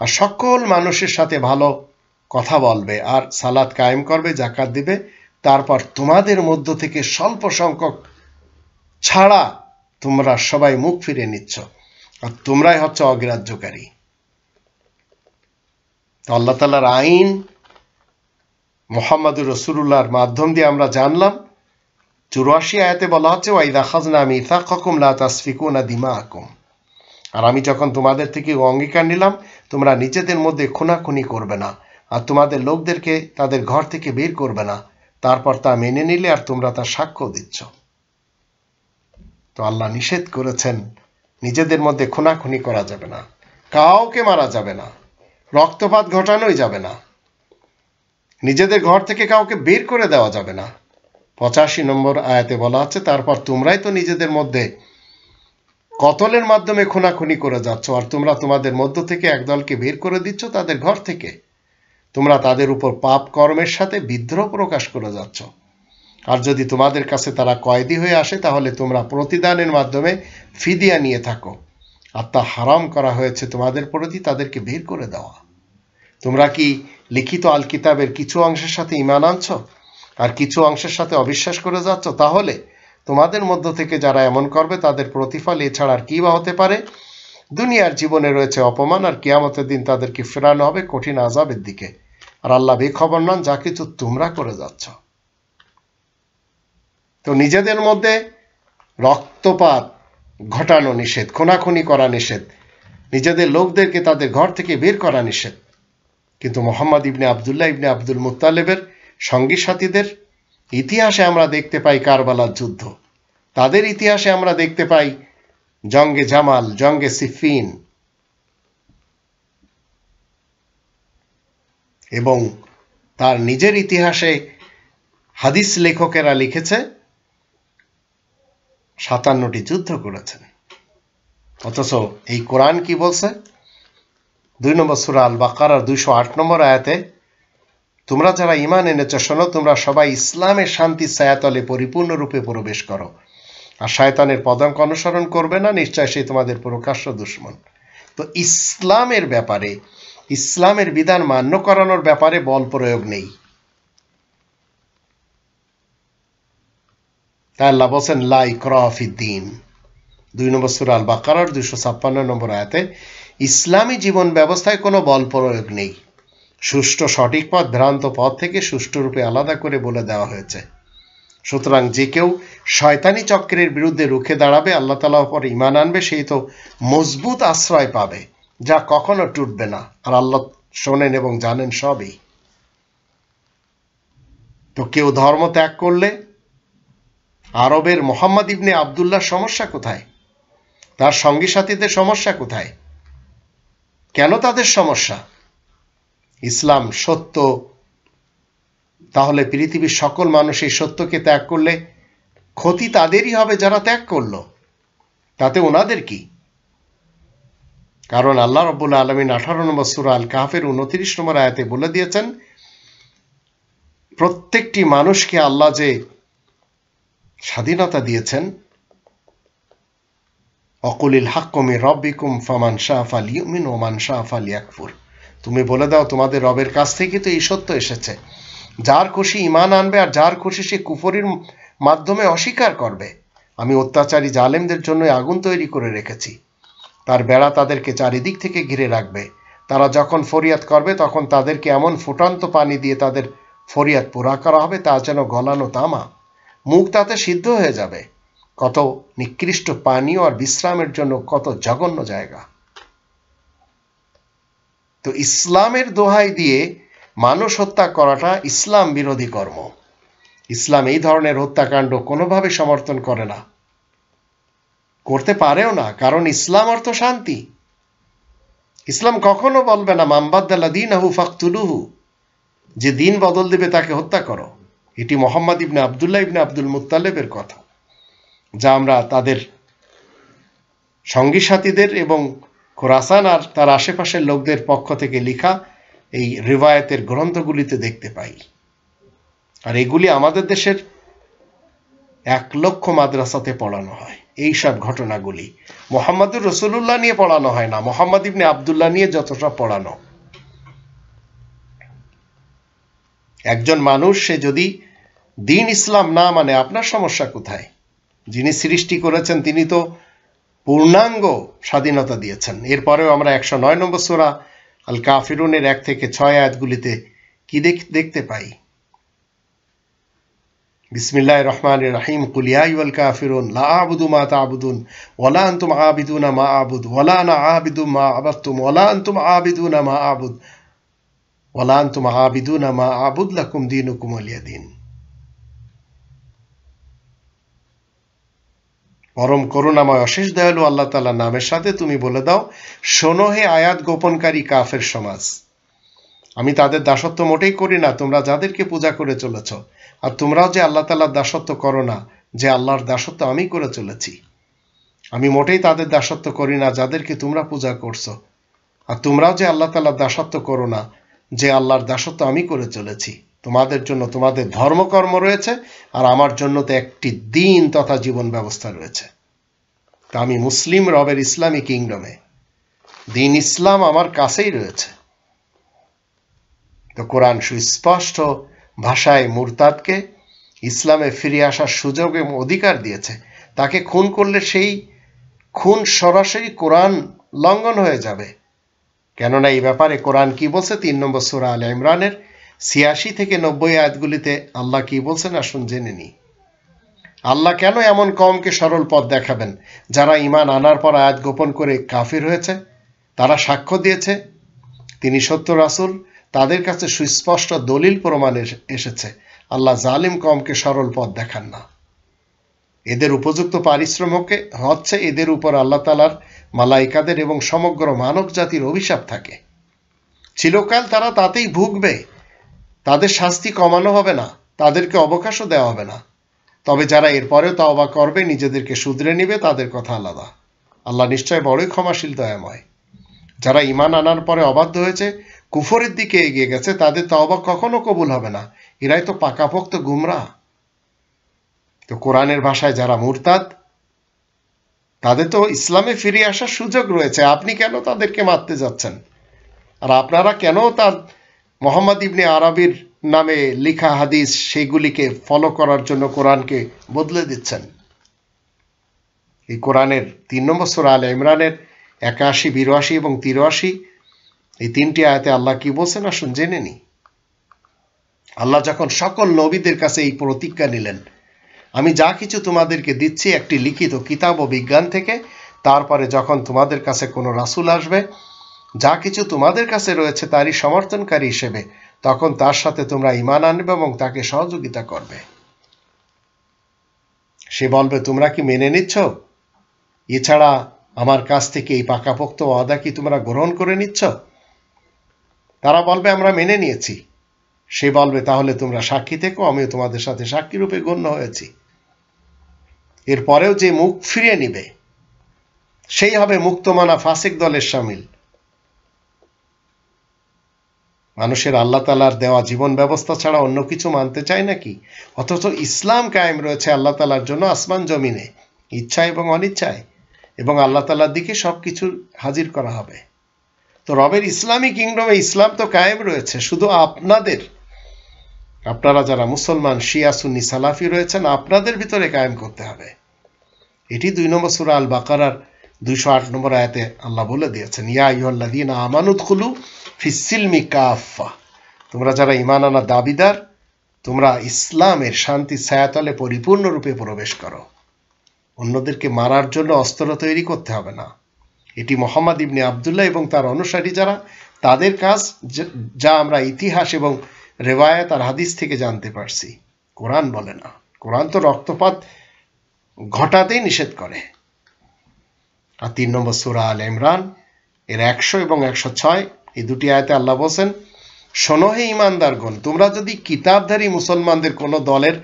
আর সকল মানুষের সাথে ভালো কথা বলবে, আর সালাত কায়েম করবে, যাকাত দিবে, তারপর তোমাদের মধ্য থেকে স্বল্প সংখ্যক ছাড়া তোমরা সবাই মুখ ফিরে নিচ্ছ, আর তোমরাই হচ্ছে অগ্রাহ্যকারী। আল্লাহ তাআলার আইন মুহাম্মদুর রাসূলুল্লাহর মাধ্যম দিয়ে আমরা জানলাম। 84 আয়াতে বলা হচ্ছে, ওয়াইদা আখাযনা মিসাকাকুম লা তাসফিকুনা দিমাআকুম, আর আমি যখন তোমাদের থেকে অঙ্গীকার নিলাম তোমরা নিজেদের মধ্যে খুনাখুনি করবে না, আর তোমাদের লোকদেরকে তাদের ঘর থেকে বের করবে না, তারপর তা মেনে নিলে আর তোমরা তার সাক্ষ্য দিচ্ছ। তো আল্লাহ নিষেধ করেছেন নিজেদের মধ্যে খুনাখুনি করা যাবে না, কাউকে মারা যাবে না, রক্তপাত ঘটানোই যাবে না, নিজেদের ঘর থেকে কাউকে বের করে দেওয়া যাবে না। 85 নম্বর আয়াতে বলা আছে, তারপর তোমরাই তো নিজেদের মধ্যে কতলের মাধ্যমে খুনাখুনি করে যাচ্ছ, আর তোমরা তোমাদের মধ্য থেকে একদলকে বের করে দিচ্ছ তাদের ঘর থেকে। তোমরা তাদের উপর পাপ কর্মের সাথে বিদ্রোহ প্রকাশ করে যাচ্ছ, আর যদি তোমাদের কাছে তারা কয়েদি হয়ে আসে তাহলে তোমরা প্রতিদানের মাধ্যমে ফিদিয়া নিয়ে থাকো, আর তা হারাম করা হয়েছে তোমাদের প্রতি তাদেরকে বের করে দেওয়া। তোমরা কি লিখিত আল কিতাবের কিছু অংশের সাথে ঈমান আনছো আর কিছু অংশের সাথে অবিশ্বাস করে যাচ্ছ? তাহলে তোমাদের মধ্য থেকে যারা এমন করবে তাদের প্রতিফল এছাড়া আর কি বা হতে পারে? দুনিয়ার জীবনে রয়েছে অপমান, আর কিয়ামতের দিন তাদেরকে ফেরানো হবে কঠিন আযাবের দিকে, আর আল্লাহ বেখবর নন যা কিছু তোমরা করে যাচ্ছ। তো নিজেদের মধ্যে রক্তপাত ঘটানো নিষেধ, খুনাখুনি করা নিষেধ, নিজেদের লোকদেরকে তাদের ঘর থেকে বের করা নিষেধ। কিন্তু মুহাম্মদ ইবনে আব্দুল্লাহ ইবনে আব্দুল মুত্তালিবের সঙ্গী সাথীদের ইতিহাসে আমরা দেখতে পাই কারবালার যুদ্ধ, তাদের ইতিহাসে আমরা দেখতে পাই জঙ্গে জামাল, জঙ্গে সিফিন, এবং তার নিজের ইতিহাসে হাদিস লেখকেরা লিখেছে 57টি যুদ্ধ করেছেন। অথচ এই কোরআন কি বলছে? 2 নম্বর সূরা আল বাকারার 208 নম্বর আয়াতে, তোমরা যারা ঈমান এনেছ শোনো, তোমরা সবাই ইসলামের শান্তির ছায়াতলে পরিপূর্ণরূপে প্রবেশ করো, আর শয়তানের পদাঙ্ক অনুসরণ করবে না, নিশ্চয় সে তোমাদের প্রকাশ্য দুশমন। তো ইসলামের ব্যাপারে, ইসলামের বিধান মান্য করানোর ব্যাপারে বল প্রয়োগ নেই। তাই আল্লাহ বলেন লা ইকরাহা ফিদ্দীন, 2 নম্বর সূরা আল বাকারার 256 নম্বর আয়াতে ইসলামী জীবন ব্যবস্থায় কোনো বল প্রয়োগ নেই। সুষ্ঠু সঠিক পথ ভ্রান্ত পথ থেকে সুষ্ঠুরূপে আলাদা করে বলে দেওয়া হয়েছে। সুতরাং যে কেউ শয়তানি চক্রের বিরুদ্ধে রুখে দাঁড়াবে, আল্লাহ তাআলার উপর ঈমান আনবে, সেই তো মজবুত আশ্রয় পাবে যা কখনো টুটবে না। আর আল্লাহ শোনেন এবং জানেন সবই। তো কেউ ধর্ম ত্যাগ করলে আরবের মোহাম্মদ ইবনে আবদুল্লাহর সমস্যা কোথায়? তার সঙ্গী সাথীদের সমস্যা কোথায়? কেন তাদের সমস্যা? ইসলাম সত্য, তাহলে পৃথিবীর সকল মানুষ এই সত্যকে ত্যাগ করলে ক্ষতি তাদেরই হবে যারা ত্যাগ করলো, তাতে ওনাদের কি? কারণ আল্লাহ রাব্বুল আলামিন 18 নম্বর সূরা আল কাহফের 29 নম্বর আয়াতে বলে দিয়েছেন, প্রত্যেকটি মানুষকে আল্লাহ যে স্বাধীনতা দিয়েছেন, অকুলিল হাক্কু মির রাব্বিকুম ফামান শাআ ফালিউমিন ওয়া মান শাআ ফালিয়াকফুর। তুমি বলে দাও তোমাদের রবের কাছ থেকে তো এই সত্য এসেছে, যার খুশি ঈমান আনবে আর যার খুশি সে কুফরির মাধ্যমে অস্বীকার করবে। আমি অত্যাচারী জালেমদের জন্য আগুন তৈরি করে রেখেছি, তার বেড়া তাদেরকে চারিদিক থেকে ঘিরে রাখবে। তারা যখন ফরিয়াদ করবে তখন তাদেরকে এমন ফুটন্ত পানি দিয়ে তাদের ফরিয়াদ পুরা করা হবে তা যেন গলানো তামা, মুখ তাতে সিদ্ধ হয়ে যাবে। কত নিকৃষ্ট পানীয় আর বিশ্রামের জন্য কত জঘন্য জায়গা। তো ইসলামের দোহাই দিয়ে মানুষ হত্যা করাটা ইসলাম বিরোধী কর্ম। ইসলাম এই ধরনের হত্যাকাণ্ড কোনোভাবে সমর্থন করে না, করতে পারেও না, কারণ ইসলাম অর্থ শান্তি। ইসলাম কখনো বলবে না মান বাদ্দালা দীনাহু ফাকতুলুহু, যে দিন বদল দেবে তাকে হত্যা করো। এটি মোহাম্মদ ইবনে আবদুল্লাহ ইবনে আব্দুল মুত্তালিবের কথা, যা আমরা তাদের সঙ্গী সাথীদের এবং খোরাসান আর তার আশেপাশের লোকদের পক্ষ থেকে লেখা এই রিওয়ায়াতের গ্রন্থগুলিতে দেখতে পাই। আর এগুলি আমাদের দেশের 1 লক্ষ মাদ্রাসাতে পড়ানো হয়। এই সব ঘটনাগুলি মুহাম্মদুর রাসূলুল্লাহ নিয়ে পড়ানো হয় না, মোহাম্মদ ইবনে আবদুল্লাহ নিয়ে যতটা পড়ানো। একজন মানুষ সে যদি দিন ইসলাম না মানে, আপনার সমস্যা কোথায়? যিনি সৃষ্টি করেছেন তিনি তো পূর্ণাঙ্গ স্বাধীনতা দিয়েছেন। এরপরেও আমরা 109 নম্বর সূরা আল কাফিরুনের 1 থেকে 6 আয়াতগুলিতে কি দেখতে পাই? বিসমিল্লাহির রহমানির রহিম। কুল ইয়া আইয়ুহাল কাফিরুন লা আ'বুদু মা তা'বুদুন ওয়ালা আনতুম আ'বিদুনা মা আ'বুদু ওয়ালা আনা আ'বিদু মা আ'বাদতুম ওয়ালা আনতুম আ'বিদুনা মা আ'বুদ ওয়ালা আনতুম আ'বিদুনা মা আ'বুদ লাকুম দীনুকুম ওয়ালিয়া দীন। পরম করুণাময় অশেষ দয়ালু আল্লাহ তাআলার নামের সাথে তুমি বলে দাও, শোনো হে আয়াত গোপনকারী কাফের সমাজ, আমি তাদের দাসত্ব মোটেই করি না তোমরা যাদেরকে পূজা করে চলেছ, আর তোমরাও যে আল্লাহ তাআলার দাসত্ব করো না যে আল্লাহর দাসত্ব আমি করে চলেছি। আমি মোটেই তাদের দাসত্ব করি না যাদেরকে তোমরা পূজা করছো, আর তোমরাও যে আল্লাহ তাআলার দাসত্ব করো না যে আল্লাহর দাসত্ব আমি করে চলেছি। তোমাদের জন্য তোমাদের ধর্মকর্ম রয়েছে, আর আমার জন্য তো একটি দিন তথা জীবন ব্যবস্থা রয়েছে। তা আমি মুসলিম রবের ইসলামী কিংডমে, দিন ইসলাম আমার কাছেই রয়েছে। তো কোরআন সুস্পষ্ট ভাষায় মুরতাদকে ইসলামে ফিরে আসার সুযোগ এবং অধিকার দিয়েছে। তাকে খুন করলে সেই খুন সরাসরি কোরআন লঙ্ঘন হয়ে যাবে। কেননা এই ব্যাপারে কোরআন কি বলছে? 3 নম্বর সূরা আলে ইমরানের 86 থেকে 90 আয়াতগুলিতে আল্লাহ কি বলছেন আসুন জেনে নিই। আল্লাহ কেন এমন কওমকে সরল পথ দেখাবেন যারা ঈমান আনার পর আয়াত গোপন করে কাফির হয়েছে? তারা সাক্ষ্য দিয়েছে তিনি সত্য রাসূল, তাদের কাছে সুস্পষ্ট দলিল প্রমাণ এসেছে। আল্লাহ জালিম কওমকে সরল পথ দেখান না। এদের উপযুক্ত পারিশ্রমিক হচ্ছে এদের উপর আল্লাহ তাআলার মালাইকাদের এবং সমগ্র মানব জাতির অভিশাপ থাকে। চিরকাল তারা তাতেই ভুগবে, তাদের শাস্তি কমানো হবে না, তাদেরকে অবকাশও দেওয়া হবে না। তবে যারা এরপরেও তওবা করবে, নিজেদেরকে শুধরে নিবে, তাদের কথা আলাদা। আল্লাহ নিশ্চয় বড়ই ক্ষমাশীল দয়াময়। যারা ঈমান আনার পরে অবাধ্য হয়েছে, কুফরের দিকে এগিয়ে গেছে, তাদের তওবা কখনো কবুল হবে না। এরাই তো পাকাপোক্ত গুমরাহ। তো কোরআনের ভাষায় যারা মুরতাদ, তাদের তো ইসলামে ফিরে আসার সুযোগ রয়েছে। আপনি কেন তাদেরকে মারতে যাচ্ছেন? আর আপনারা কেন তার মোহাম্মদ ইবনে আরবির নামে লেখা হাদিস সেগুলিকে ফলো করার জন্য কোরআনকে বদলে দিচ্ছেন? এই কোরআনের 3 নম্বর সূরা আলে ইমরানের 81, 82 এবং 83 এই 3টি আয়াতে আল্লাহ কি বলছেন আসুন জেনে নিই। আল্লাহ যখন সকল নবীদের কাছে এই প্রতিজ্ঞা নিলেন, আমি যা কিছু তোমাদেরকে দিচ্ছি একটি লিখিত কিতাব ও বিজ্ঞান থেকে, তারপরে যখন তোমাদের কাছে কোনো রাসূল আসবে, যা কিছু তোমাদের কাছে রয়েছে তারই সমর্থনকারী হিসেবে, তখন তার সাথে তোমরা ঈমান আনবে এবং তাকে সহযোগিতা করবে। সে বলবে, তোমরা কি মেনে নিচ্ছ? এছাড়া আমার কাছ থেকে এই পাকাপোক্ত ওয়াদা কি তোমরা গ্রহণ করে নিচ্ছ? তারা বলবে, আমরা মেনে নিয়েছি। সে বলবে, তাহলে তোমরা সাক্ষী থেকো, আমিও তোমাদের সাথে সাক্ষী রূপে গণ্য হয়েছি। এরপরেও যে মুখ ফিরিয়ে নিবে সেই হবে মুক্তমানা ফাসিক দলের শামিল। মানুষের আল্লাহ তাআলার দেওয়া জীবন ব্যবস্থা ছাড়া অন্য কিছু মানতে চায় নাকি? অথচ ইসলাম কায়েম রয়েছে আল্লাহ তাআলার জন্য আসমান জমিনে, ইচ্ছা এবং অনিচ্ছায়, এবং আল্লাহ তাআলার দিকে সবকিছু হাজির করা হবে। তো রবের ইসলামী কিংডমে ইসলাম তো কায়েম রয়েছে, শুধু আপনারা যারা মুসলমান শিয়া সুন্নি সালাফি রয়েছেন, আপনাদের ভিতরে কায়েম করতে হবে। এটি 2 নম্বর সূরা আল বাকারার 208 নম্বর আয়াতে আল্লাহ বলে দিয়েছেন, ইয়া আইয়ুহাল্লাযীনা আমানু উদখুলু ফিস-সিলমি কাফা, তোমরা যারা ঈমান আনার দাবিদার, তোমরা ইসলামের শান্তির ছায়াতলে পরিপূর্ণরূপে প্রবেশ করো। অন্যদেরকে মারার জন্য অস্ত্র তৈরি করতে হবে না। এটি মুহাম্মদ ইবনে আব্দুল্লাহ এবং তার অনুসারী যারা, তাদের কাজ, যা আমরা ইতিহাস এবং রেওয়ায়াত আর হাদিস থেকে জানতে পারছি। কোরআন বলে না। কোরআন তো রক্তপাত ঘটাতেই নিষেধ করে। আর 3 নম্বর সূরা আলে ইমরান এর 100 এবং 106 এই দুটি আয়াতে আল্লাহ বলেন, শোনো হে ঈমানদারগণ, তোমরা যদি কিতাবধারী মুসলমানদের কোনো দলের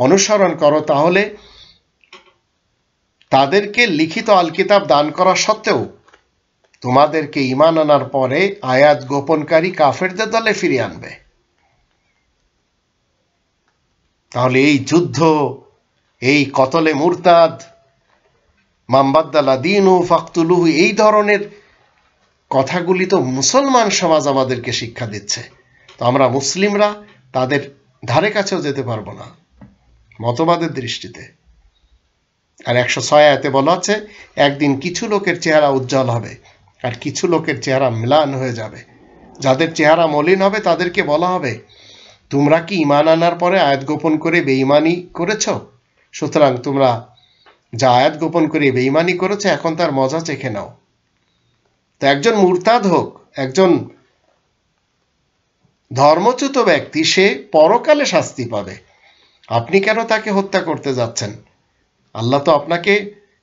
অনুসরণ করো, তাহলে তাদেরকে লিখিত আল কিতাব দান করা সত্ত্বেও তোমাদেরকে ঈমান আনার পরে আয়াত গোপনকারী কাফেরদের দলে ফিরিয়ে আনবে। তাহলে এই যুদ্ধ, এই কতলে মুরতাদ, মামবাদ্দালা দিনু ফাকতুলুহু, এই ধরনের কথাগুলি তো মুসলমান সমাজ আমাদেরকে শিক্ষা দিচ্ছে। তো আমরা মুসলিমরা তাদের ধারে কাছেও যেতে পারবো না মতবাদের দৃষ্টিতে। আর 106 আয়াতে বলা আছে, একদিন কিছু লোকের চেহারা উজ্জ্বল হবে আর কিছু লোকের চেহারা ম্লান হয়ে যাবে। যাদের চেহারা মলিন হবে তাদেরকে বলা হবে, তোমরা কি ঈমান আনার পরে আয়াত গোপন করে বেঈমানি করেছ? সুতরাং তোমরা যা আয়াত গোপন করে বেঈমানি করেছে, এখন তার মজা চেখে নাও। তো একজন মুরতাদ হোক, একজন ধর্মচ্যুত ব্যক্তি, সে পরকালে শাস্তি পাবে। আপনি কেন তাকে হত্যা করতে যাচ্ছেন? আল্লাহ তো আপনাকে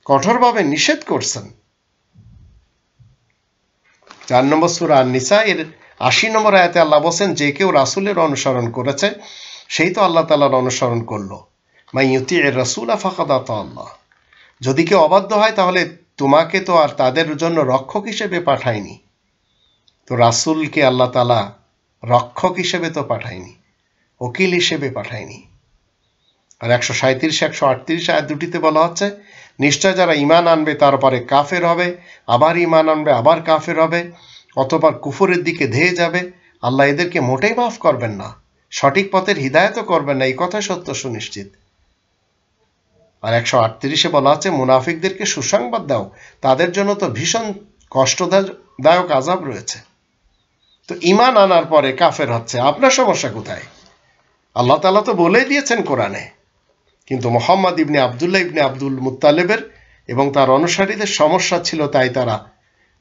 কঠোরভাবে নিষেধ করছেন। 4 নম্বর সূরা আন-নিসা এর 80 নম্বর আয়াতে আল্লাহ বলেন, যে কেউ রাসূলের অনুসরণ করেছে সেই তো আল্লাহ তাআলার অনুসরণ করলো। মান ইউতি'র রাসূলা ফাকাদ আতা আল্লাহ, যদি কেউ অবাধ্য হয় তাহলে তোমাকে তো আর তাদের জন্য রক্ষক হিসেবে পাঠায়নি। তো রাসূলকে আল্লাহ তাআলা রক্ষক হিসেবে তো পাঠায়নি, ওকিল হিসেবে পাঠায়নি। আর 137, 138 আয়াত দুটিতে বলা হচ্ছে, নিশ্চয় যারা ঈমান আনবে তারপরে কাফের হবে, আবার ঈমান আনবে, আবার কাফের হবে, অথবা কুফরের দিকে ধেয়ে যাবে, আল্লাহ এদেরকে মোটেই মাফ করবেন না, সঠিক পথের হিদায়াতও করবেন না, এই কথা সত্য সুনিশ্চিত। আর 138-এ বলা আছে, মুনাফিকদেরকে সুসংবাদ দাও, তাদের জন্য তো ভীষণ কষ্টদায়ক আযাব রয়েছে। তো ঈমান আনার পরে কাফের হচ্ছে, আপনার সমস্যা কোথায়? আল্লাহ তাআলা তো বলেই দিয়েছেন কোরআনে। কিন্তু মুহাম্মদ ইবনে আব্দুল্লাহ ইবনে আব্দুল মুত্তালিবের এবং তার অনুসারীদের সমস্যা ছিল, তাই তারা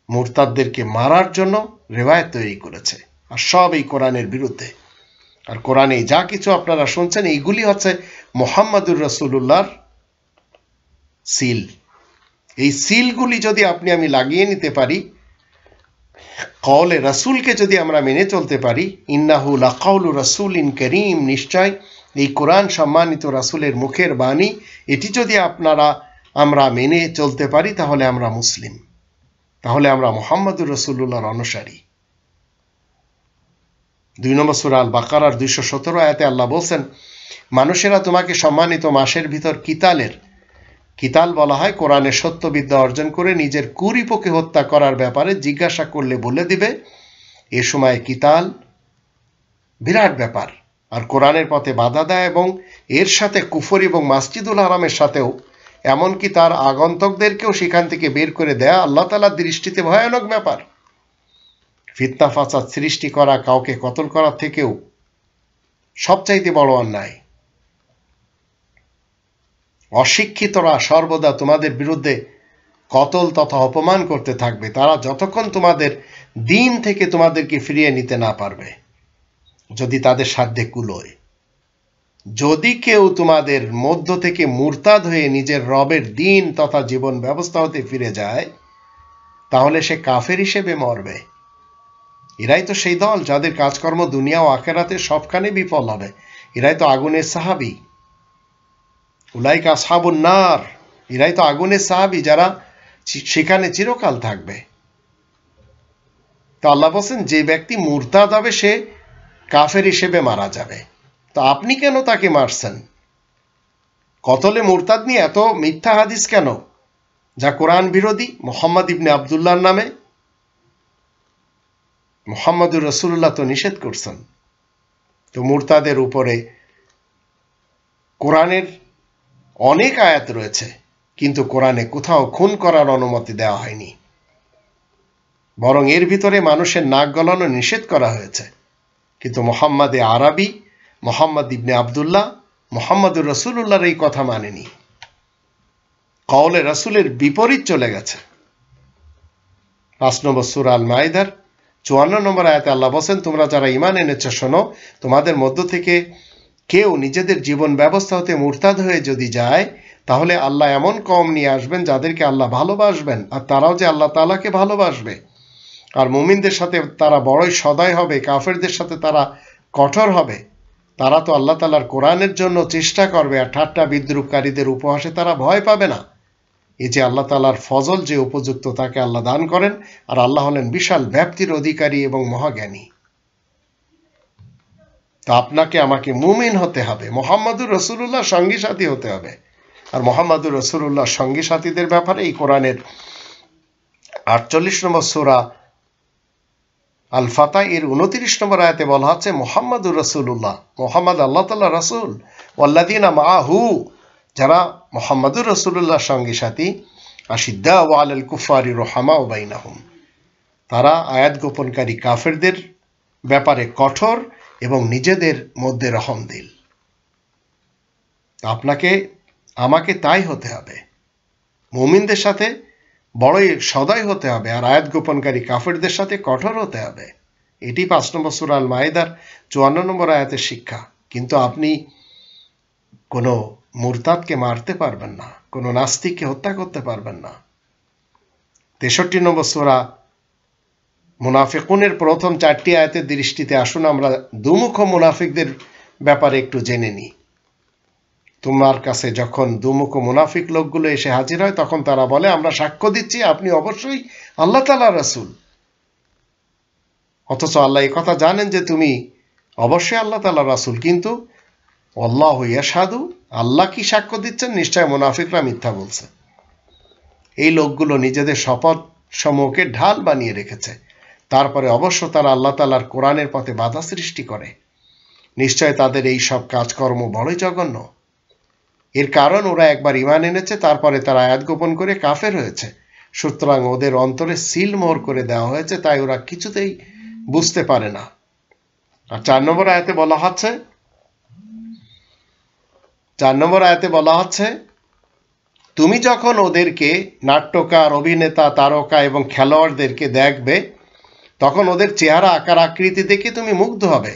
মুরতাদদেরকে মারার জন্য রিওয়ায়াত তৈরি করেছে। আর সব এই কোরআনের বিরুদ্ধে। আর কোরআনে যা কিছু আপনারা শুনছেন, এইগুলি হচ্ছে মুহাম্মদুর রাসূলুল্লাহর সিল। এই সিলগুলি যদি আমি লাগিয়ে নিতে পারি, কওলে রাসূলকে যদি আমরা মেনে চলতে পারি, ইন্নাহু লাকাউলু রাসূলিন কারীম, নিশ্চয় এই কোরআন সম্মানিত রাসূলের মুখের বাণী, এটি যদি আমরা মেনে চলতে পারি, তাহলে আমরা মুসলিম, তাহলে আমরা মুহাম্মদুর রাসূলুল্লাহর অনুসারী। 2 নম্বর সূরা আল বাকারার 217 আয়াতে আল্লাহ বলেন, মানুষেরা তোমাকে সম্মানিত মাসের ভিতর কিতাল বলা হয়, কোরআনের সত্যবিদ্যা অর্জন করে নিজের কুরিপকে হত্যা করার ব্যাপারে জিজ্ঞাসা করলে বলে দিবে, এ সময় কিতাল বিরাট ব্যাপার। আর কোরআনের পথে বাধা দেয় এবং এর সাথে কুফর এবং মসজিদুল হারামের সাথেও এমনকি তার আগন্তকদেরকেও সেখান থেকে বের করে দেয়া আল্লাহ তাআলার দৃষ্টিতে ভয়ানক ব্যাপার। ফিতনা ফাসাদ সৃষ্টি করা, কাউকে কতল করার থেকেও সবচাইতে বড় অন্যায়। অশিক্ষিতরা সর্বদা তোমাদের বিরুদ্ধে কতল তথা অপমান করতে থাকবে, তারা যতক্ষণ তোমাদের দিন থেকে তোমাদেরকে ফিরিয়ে নিতে না পারবে, যদি তাদের সাধ্যে কুলোয়। যদি কেউ তোমাদের মধ্য থেকে মুরতাদ হয়ে নিজের রবের দিন তথা জীবন ব্যবস্থা হতে ফিরে যায়, তাহলে সে কাফের হিসেবে মরবে। এরাই তো সেই দল যাদের কাজকর্ম দুনিয়া ও আখিরাতে সবখানে বিফল হবে। এরাই তো আগুনের সাহাবী। উলাইকা আসহাবুন নার, এরাই তো আগুনের সাহাবী, যারা সেখানে চিরকাল থাকবে। তো আল্লাহ বলছেন, যে ব্যক্তি মুরতাদ হবে সে কাফের হিসেবে মারা যাবে। তো আপনি কেন তাকে মারছেন? কতলে মুরতাদ নিয়ে এত মিথ্যা হাদিস কেন, যা কোরআন বিরোধী? মোহাম্মদ ইবনে আবদুল্লাহর নামে মুহাম্মদুর রাসূলুল্লাহ তো নিষেধ করছেন। তো মুরতাদের উপরে কোরআনের অনেক আয়াত রয়েছে, কিন্তু কোরআনে কোথাও খুন করার অনুমতি দেওয়া হয়নি, বরং এর ভিতরে মানুষের নাক গলানো নিষেধ করা হয়েছে। কিন্তু মুহাম্মদে আরবি, মুহাম্মদ ইবনে আবদুল্লাহ, মুহাম্মদুর রাসূলুল্লাহর এই কথা মানেনি, কওলে রাসূলের বিপরীত চলে গেছে। 5 নম্বর সূরা আল মাইদার 54 নম্বর আয়াতে আল্লাহ বলেন, তোমরা যারা ঈমান এনেছো শোনো, তোমাদের মধ্য থেকে কেউ নিজেদের জীবন ব্যবস্থা হতে মুরতাদ হয়ে যদি যায়, তাহলে আল্লাহ এমন কওম নিয়ে আসবেন যাদেরকে আল্লাহ ভালোবাসবেন, আর তারাও যে আল্লাহ তাআলাকে ভালোবাসবে। আর মুমিনদের সাথে তারা বড়ই সদয় হবে, কাফেরদের সাথে তারা কঠোর হবে। তারা তো আল্লাহ তাআলার কোরআনের জন্য চেষ্টা করবে, আর ঠাট্টা বিদ্রুপকারীদের উপহাসে তারা ভয় পাবে না। এই যে আল্লাহ তাআলার ফজল, যে উপযুক্ত তাকে আল্লাহ দান করেন, আর আল্লাহ হলেন বিশাল ব্যাপ্তির অধিকারী এবং মহাজ্ঞানী। তো আপনাকে আমাকে মুমিন হতে হবে, মুহাম্মদুর রাসূলুল্লাহ সঙ্গী সাথী হতে হবে। আর মুহাম্মদুর রাসূলুল্লাহ সঙ্গী সাথীদের ব্যাপারে এই কোরআনের 48 নম্বর সূরা আল ফাতাহ এর 29 নম্বর আয়াতে বলা হচ্ছে, মুহাম্মদুর রাসূলুল্লাহ, মুহাম্মদ আল্লাহ তাআলার রাসূল, ওয়াল্লাযীনা মাআহু, যারা মুহাম্মদুর রাসূলুল্লাহর সঙ্গী সাথী, আশিদ্দাউ আলাল কুফারি রুহামাউ বাইনাহুম, তারা আয়াত গোপনকারী কাফেরদের ব্যাপারে কঠোর এবং নিজেদের মধ্যে রহমদিল। আপনাকে আমাকে তাই হতে হবে, মুমিনদের সাথে বড়ই সদয় হতে হবে, আর আয়াত গোপনকারী কাফেরদের সাথে কঠোর হতে হবে। এটি 5 নম্বর সূরা আল মাইদার 54 নম্বর আয়াতের শিক্ষা। কিন্তু আপনি কোনো মুরতাদকে মারতে পারবেন না, কোনো নাস্তিককে হত্যা করতে পারবেন না। 63 নম্বর সূরা মুনাফিকুনের প্রথম 4টি আয়াতের দৃষ্টিতে আসুন আমরা দুমুখ মুনাফিকদের ব্যাপারে একটু জেনে নিই। তোমার কাছে যখন দুমুখ মুনাফিক লোকগুলো এসে হাজির হয়, তখন তারা বলে, আমরা সাক্ষ্য দিচ্ছি আপনি অবশ্যই আল্লাহ তাআলার রাসূল। অথচ আল্লাহ এই কথা জানেন যে তুমি অবশ্যই আল্লাহ তাআলার রাসূল, কিন্তু আল্লাহু ইয়াশহাদু, আল্লাহ কি সাক্ষ্য দিচ্ছেন, নিশ্চয় মুনাফিকরা মিথ্যা বলছে। এই লোকগুলো নিজেদের শপথ সমূহকে ঢাল বানিয়ে রেখেছে, তারপরে অবশ্য তারা আল্লাহ তাআলার কোরআনের পথে বাধা সৃষ্টি করে। নিশ্চয় তাদের এই সব কাজকর্ম বড়ই জঘন্য। এর কারণ ওরা একবার ঈমান এনেছে, তারপরে তারা আয়াত গোপন করে কাফের হয়েছে। সুতরাং ওদের অন্তরে সিলমোহর করে দেওয়া হয়েছে, তাই ওরা কিছুতেই বুঝতে পারে না। আর 4 নম্বর আয়াতে বলা হচ্ছে, তুমি যখন ওদেরকে নাট্যকার, অভিনেতা, তারকা এবং খেলোয়াড়দেরকে দেখবে, তখন ওদের চেহারা, আকার, আকৃতি দেখে তুমি মুগ্ধ হবে।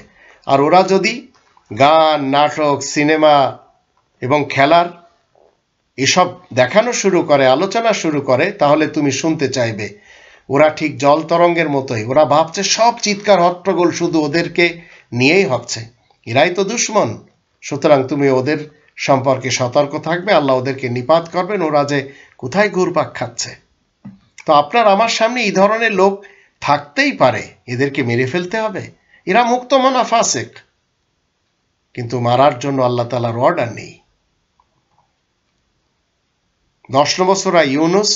আর ওরা যদি গান, নাটক, সিনেমা এবং খেলার এসব দেখানো শুরু করে, আলোচনা শুরু করে, তাহলে তুমি শুনতে চাইবে। ওরা ঠিক জল তরঙ্গের মতোই, ওরা ভাবছে সব চিৎকার হট্টগোল শুধু ওদেরকে নিয়েই হচ্ছে, এরাই তো দুশমন। সুতরাং তুমি ওদের সম্পর্কে সতর্ক থাকবে, আল্লাহ ওদেরকে নিপাত করবেন, ওরা যে কোথায় ঘুরপাক খাচ্ছে। তো আপনার আমার সামনে এই ধরনের লোক থাকতেই পারে, এদেরকে মেরে ফেলতে হবে, এরা মুক্তমনা ফাসিক, কিন্তু মারার জন্য আল্লাহ তাআলার অর্ডার নেই। 10 নম্বর সূরা ইউনুস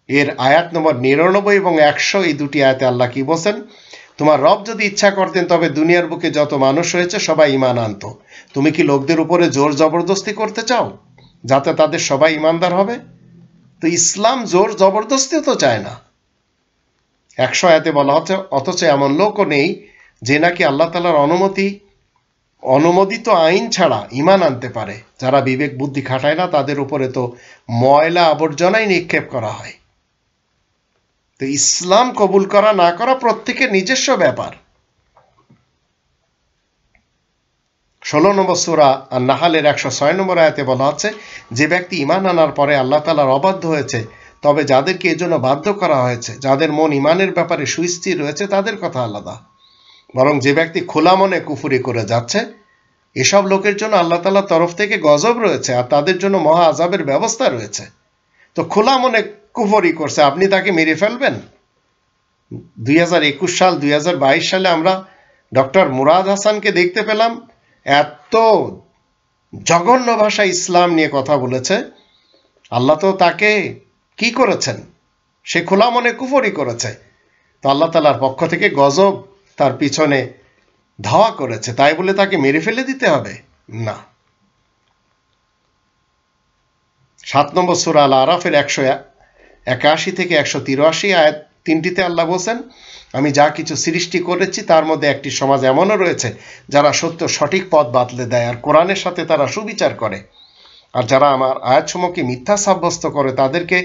এর আয়াত নম্বর 99 এবং 100, এই দুটি আয়াতে আল্লাহ কি বলেন, তোমার রব যদি ইচ্ছা করতেন তবে দুনিয়ার বুকে যত মানুষ হয়েছে সবাই ঈমান আনতো। তুমি কি লোকদের উপরে জোর জবরদস্তি করতে চাও যাতে তাদের সবাই ঈমানদার হবে? তো ইসলাম জোর জবরদস্তিও তো চায় না। 100 আয়াতে বলা হচ্ছে অথচ এমন লোকও নেই যে নাকি আল্লাহ তাআলার অনুমোদিত আইন ছাড়া ঈমান আনতে পারে। যারা বিবেক বুদ্ধি খাটায় না তাদের উপরে তো ময়লা আবর্জনাই নিক্ষেপ করা হয়। তো ইসলাম কবুল করা না করা প্রত্যেকের নিজস্ব ব্যাপার। 16 নম্বর সূরা আন-নাহলের 106 নম্বর আয়াতে বলা হচ্ছে যে ব্যক্তি ঈমান আনার পরে আল্লাহ তাআলার অবাধ্য হয়েছে তবে যাদেরকে এজন্য বাধ্য করা হয়েছে, যাদের মন ঈমানের ব্যাপারে সুস্থির রয়েছে তাদের কথা আলাদা। বরং যে ব্যক্তি খোলা মনে কুফরি করে যাচ্ছে এসব লোকের জন্য আল্লাহ তাআলার তরফ থেকে গজব রয়েছে আর তাদের জন্য মহা আযাবের ব্যবস্থা রয়েছে। তো খোলা মনে কুফরি করছে, আপনি তাকে মেরে ফেলবেন? 2021 সাল 2022 সালে আমরা ডক্টর মুরাদ হাসানকে দেখতে পেলাম এত জঘন্য ভাষায় ইসলাম নিয়ে কথা বলেছে। আল্লাহ তো তাকে কি করেছেন? সে খোলা মনে কুফরি করেছে, তো আল্লাহ তাআলার পক্ষ থেকে গজব তার পিছনে ধাওয়া করেছে, তাই বলে তাকে মেরে ফেলে দিতে হবে না। 7 নম্বর সূরা আল আরাফের 181 থেকে 183 আয়াত 3টিতে আল্লাহ বলেন আমি যা কিছু সৃষ্টি করেছি তার মধ্যে একটি সমাজ এমনও রয়েছে যারা সত্য সঠিক পথ বাতলে দেয় আর কোরআনের সাথে তারা সুবিচার করে, আর যারা আমার আয়াতসমূহকে মিথ্যা সাব্যস্ত করে তাদেরকে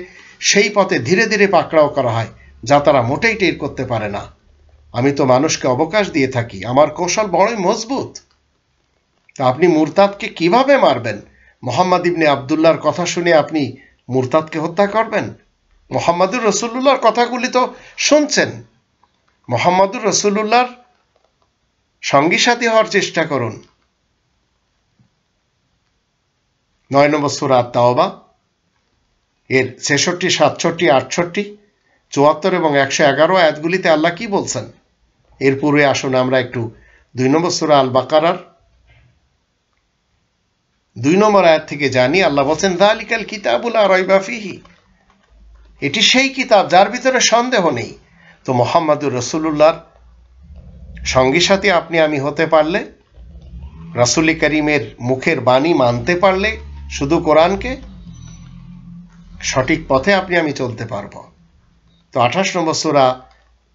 সেই পথে ধীরে ধীরে পাকড়াও করা হয় যা তারা মোটেই টের করতে পারে না। আমি তো মানুষকে অবকাশ দিয়ে থাকি, আমার কৌশল বড়ই মজবুত। তা আপনি মুরতাদকে কিভাবে মারবেন? মুহাম্মদ ইবনে আব্দুল্লাহর কথা শুনে আপনি মুরতাদকে হত্যা করবেন? মুহাম্মদুর রাসূলুল্লাহর কথাগুলি তো শুনছেন। মুহাম্মদুর রাসূলুল্লাহর সঙ্গী সাথী হওয়ার চেষ্টা করুন। 9 নম্বর সূরা আত-তাওবা এর 66, 67, 68, 74 এবং 111 আয়াতগুলিতে আল্লাহ কি বলছেন? এর পূর্বে আসুন আমরা একটু 2 নম্বর সূরা আল বাকারার 2 নম্বর আয়াত থেকে জানি। আল্লাহ বলেন যালিকাল কিতাবু লা রাইবা ফিহি, এটি সেই কিতাব যার ভিতরে সন্দেহ নেই। তো মুহাম্মদুর রাসূলুল্লাহর সঙ্গী সাথী আপনি আমি হতে পারলে, রাসূল করিমের মুখের বাণী মানতে পারলে, শুধু কোরআনকে, সঠিক পথে আপনি আমি চলতে পারবো। তো 28 নম্বর সূরা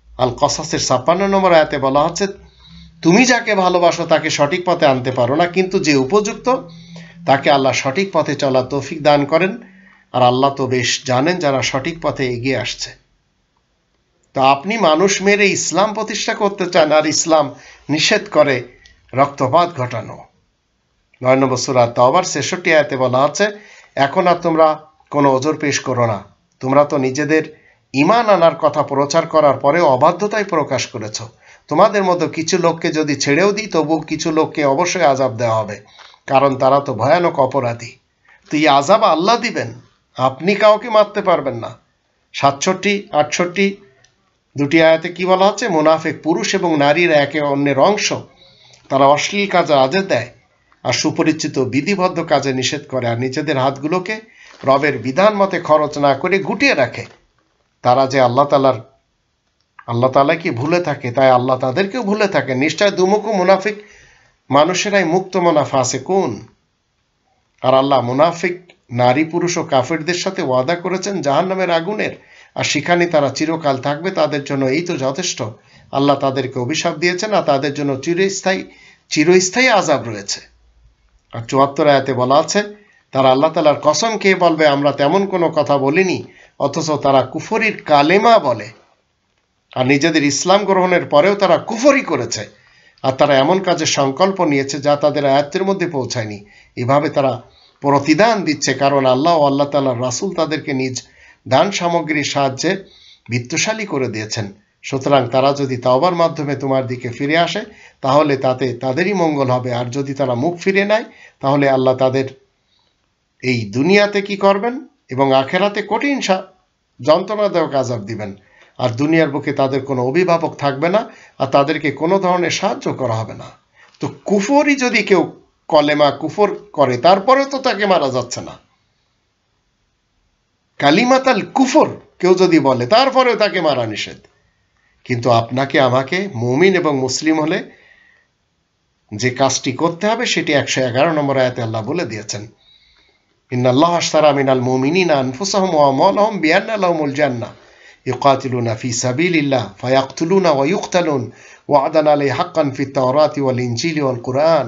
আল কসাসের 56 নম্বর আয়াতে বলা হচ্ছে তুমি যাকে ভালোবাসো তাকে সঠিক পথে আনতে পারো না, কিন্তু যে উপযুক্ত তাকে আল্লাহ সঠিক পথে চলার তৌফিক দান করেন, আর আল্লাহ তো বেশ জানেন যারা সঠিক পথে এগিয়ে আসছে। তো আপনি মানুষ মেরে ইসলাম প্রতিষ্ঠা করতে চান আর ইসলাম নিষেধ করে রক্তপাত ঘটানো। 9 নম্বর সূরা তাওবার 66 আয়াতে বলা আছে এখন আর তোমরা কোনো ওজর পেশ করো না, তোমরা তো নিজেদের ঈমান আনার কথা প্রচার করার পরেও অবাধ্যতাই প্রকাশ করেছ। তোমাদের মতো কিছু লোককে যদি ছেড়েও দিই তবু কিছু লোককে অবশ্যই আযাব দেওয়া হবে, কারণ তারা তো ভয়ানক অপরাধী। তো এই আযাব আল্লাহ দিবেন, আপনি কাউকে মারতে পারবেন না। 67, 68 দুটি আয়াতে কি বলা হচ্ছে? মুনাফিক পুরুষ এবং নারীরা একে অন্যের অংশ, তারা অশ্লীল কাজে আদেশ দেয় আর সুপরিচিত বিধিবদ্ধ কাজে নিষেধ করে, আর নিজেদের হাতগুলোকে রবের বিধান মতে খরচ না করে গুটিয়ে রাখে। তারা যে আল্লাহ তাআলাকে ভুলে থাকে তাই আল্লাহ তাদেরকেও ভুলে থাকে। নিশ্চয় দুমুখো মুনাফিক মানুষেরাই মুক্ত মনা ফাসিকুন। আর আল্লাহ মুনাফিক নারী পুরুষ ও কাফেরদের সাথে ওয়াদা করেছেন জাহান্নামের আগুনের, আর সেখানে তারা চিরকাল থাকবে, তাদের জন্য এই তো যথেষ্ট। আল্লাহ তাদেরকে অভিশাপ দিয়েছেন আর তাদের জন্য চিরস্থায়ী আযাব রয়েছে। আর 74 আয়াতে বলা আছে তারা আল্লাহ তাআলার কসম খেয়ে বলবে আমরা তেমন কোনো কথা বলিনি, অথচ তারা কুফরির কালেমা বলে, আর নিজেদের ইসলাম গ্রহণের পরেও তারা কুফরি করেছে, আর তারা এমন কাজের সংকল্প নিয়েছে যা তাদের আয়াতের মধ্যে পৌঁছায়নি। এভাবে তারা প্রতিদান দিচ্ছে, কারণ আল্লাহ ও আল্লাহ তাআলার রাসূল তাদেরকে নিজ দান সামগ্রীর সাহায্যে বিত্তশালী করে দিয়েছেন। সুতরাং তারা যদি তাওবার মাধ্যমে তোমার দিকে ফিরে আসে তাহলে তাতে তাদেরই মঙ্গল হবে, আর যদি তারা মুখ ফিরে নেয় তাহলে আল্লাহ তাদের এই দুনিয়াতে কি করবেন এবং আখেরাতে কঠিন যন্ত্রণাদায়ক আযাব দিবেন। আর দুনিয়ার বুকে তাদের কোনো অভিভাবক থাকবে না আর তাদেরকে কোনো ধরনের সাহায্য করা হবে না। তো কুফরই যদি কেউ কলেমা কুফর করে তারপরেও তো তাকে মারা যাচ্ছে না। কালিমাতাল কুফর কেউ যদি বলে তারপরেও তাকে মারা নিষেধ, কিন্তু আপনাকে আমাকে মুমিন এবং মুসলিম হলে যে কাজটি করতে হবে সেটি 111 নম্বর আয়াতে আল্লাহ বলে দিয়েছেন, ইন্নাল্লাহ আশতারা মিনাল মুমিনিনা আনফুসাহুম ওয়া আমওয়ালাহুম বিআন্না লাহুমুল জান্নাহ ইউকাতিলুনা ফি সাবিলিল্লাহ ফায়াকতুলুনা ওয়া ইউকতালুন ওয়া'দান আলাইহি হাক্কান ফিত তাওরাতি ওয়াল ইনজিলি ওয়াল কুরআন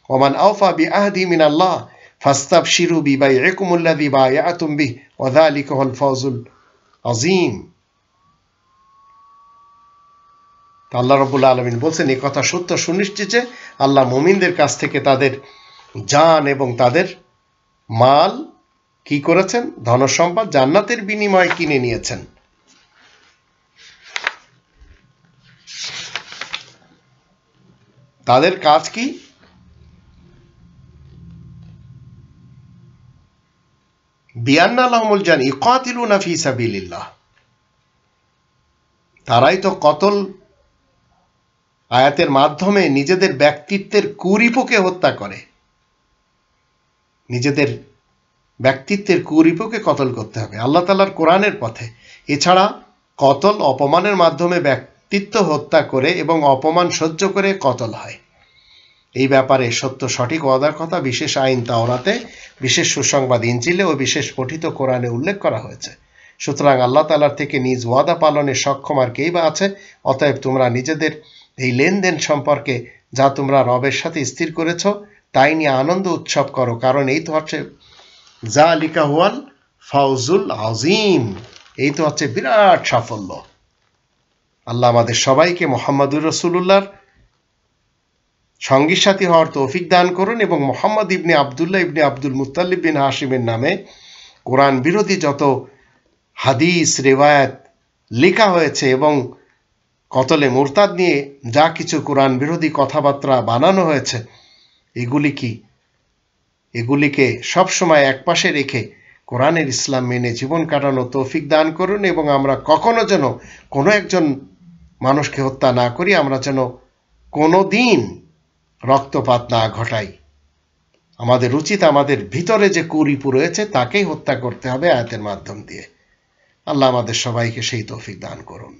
ওয়া মান আওফা বিআহদি মিনাল্লাহ ফাস্তাবশিরু বিবাইইকুমুল্লাযী বায়া'তুম বিহি ওয়া যালিকা হুয়াল ফাওজুল আযীম। আল্লাহ রাব্বুল আলামিন বলছেন, এই কথা সত্য সুনিশ্চিত যে আল্লাহ মুমিনদের কাছ থেকে তাদের জান এবং তাদের মাল কি করেছেন, ধনসম্পদ জান্নাতের বিনিময়ে কিনে নিয়েছেন। তাদের কাজ কি? বিআন্না লাহুমুল জান্নাহ ইউকাতিলুনা ফি সাবিলিল্লাহ, তারাই তো কতল আয়াতের মাধ্যমে নিজেদের ব্যক্তিত্বের কুরিপুকে হত্যা করে, নিজেদের ব্যক্তিত্বের কুরিপুকে কতল করতে হবে আল্লাহ তাআলার কোরআনের পথে। এছাড়া কতল অপমানের মাধ্যমে ব্যক্তিত্ব হত্যা করে এবং অপমান সহ্য করে কতল হয়। এই ব্যাপারে সত্য সঠিক ওয়াদার কথা বিশেষ আইন তাওরাতে, বিশেষ সুসংবাদ ইনজিলে ও বিশেষ পঠিত কোরআনে উল্লেখ করা হয়েছে। সুতরাং আল্লাহ তাআলার থেকে নিজ ওয়াদা পালনে সক্ষম আর কেই বা আছে? অতএব তোমরা নিজেদের এই লেনদেন সম্পর্কে যা তোমরা রবের সাথে স্থির করেছ তাই নিয়ে আনন্দ উৎসব করো, কারণ এই তো হচ্ছে যালিকা হুয়াল ফাওজুল আযীম, এই তো হচ্ছে বিরাট সাফল্য। আল্লাহ আমাদের সবাইকে মুহাম্মদুর রাসূলুল্লাহর সঙ্গী সাথী হওয়ার তৌফিক দান করুন এবং মুহাম্মদ ইবনে আব্দুল্লাহ ইবনে আব্দুল মুত্তালিব বিন হাশিমের নামে কোরআন বিরোধী যত হাদিস রিওয়ায়াত লেখা হয়েছে এবং কতলে মুরতাদ নিয়ে যা কিছু কোরআন বিরোধী কথাবার্তা বানানো হয়েছে, এগুলিকে সবসময় একপাশে রেখে কোরআনের ইসলাম মেনে জীবন কাটানো তৌফিক দান করুন এবং আমরা কখনো যেন কোনো একজন মানুষকে হত্যা না করি, আমরা যেন কোনো দিন রক্তপাত না ঘটাই। আমাদের উচিত আমাদের ভিতরে যে কুরিপু রয়েছে তাকেই হত্যা করতে হবে আয়াতের মাধ্যম দিয়ে। আল্লাহ আমাদের সবাইকে সেই তৌফিক দান করুন।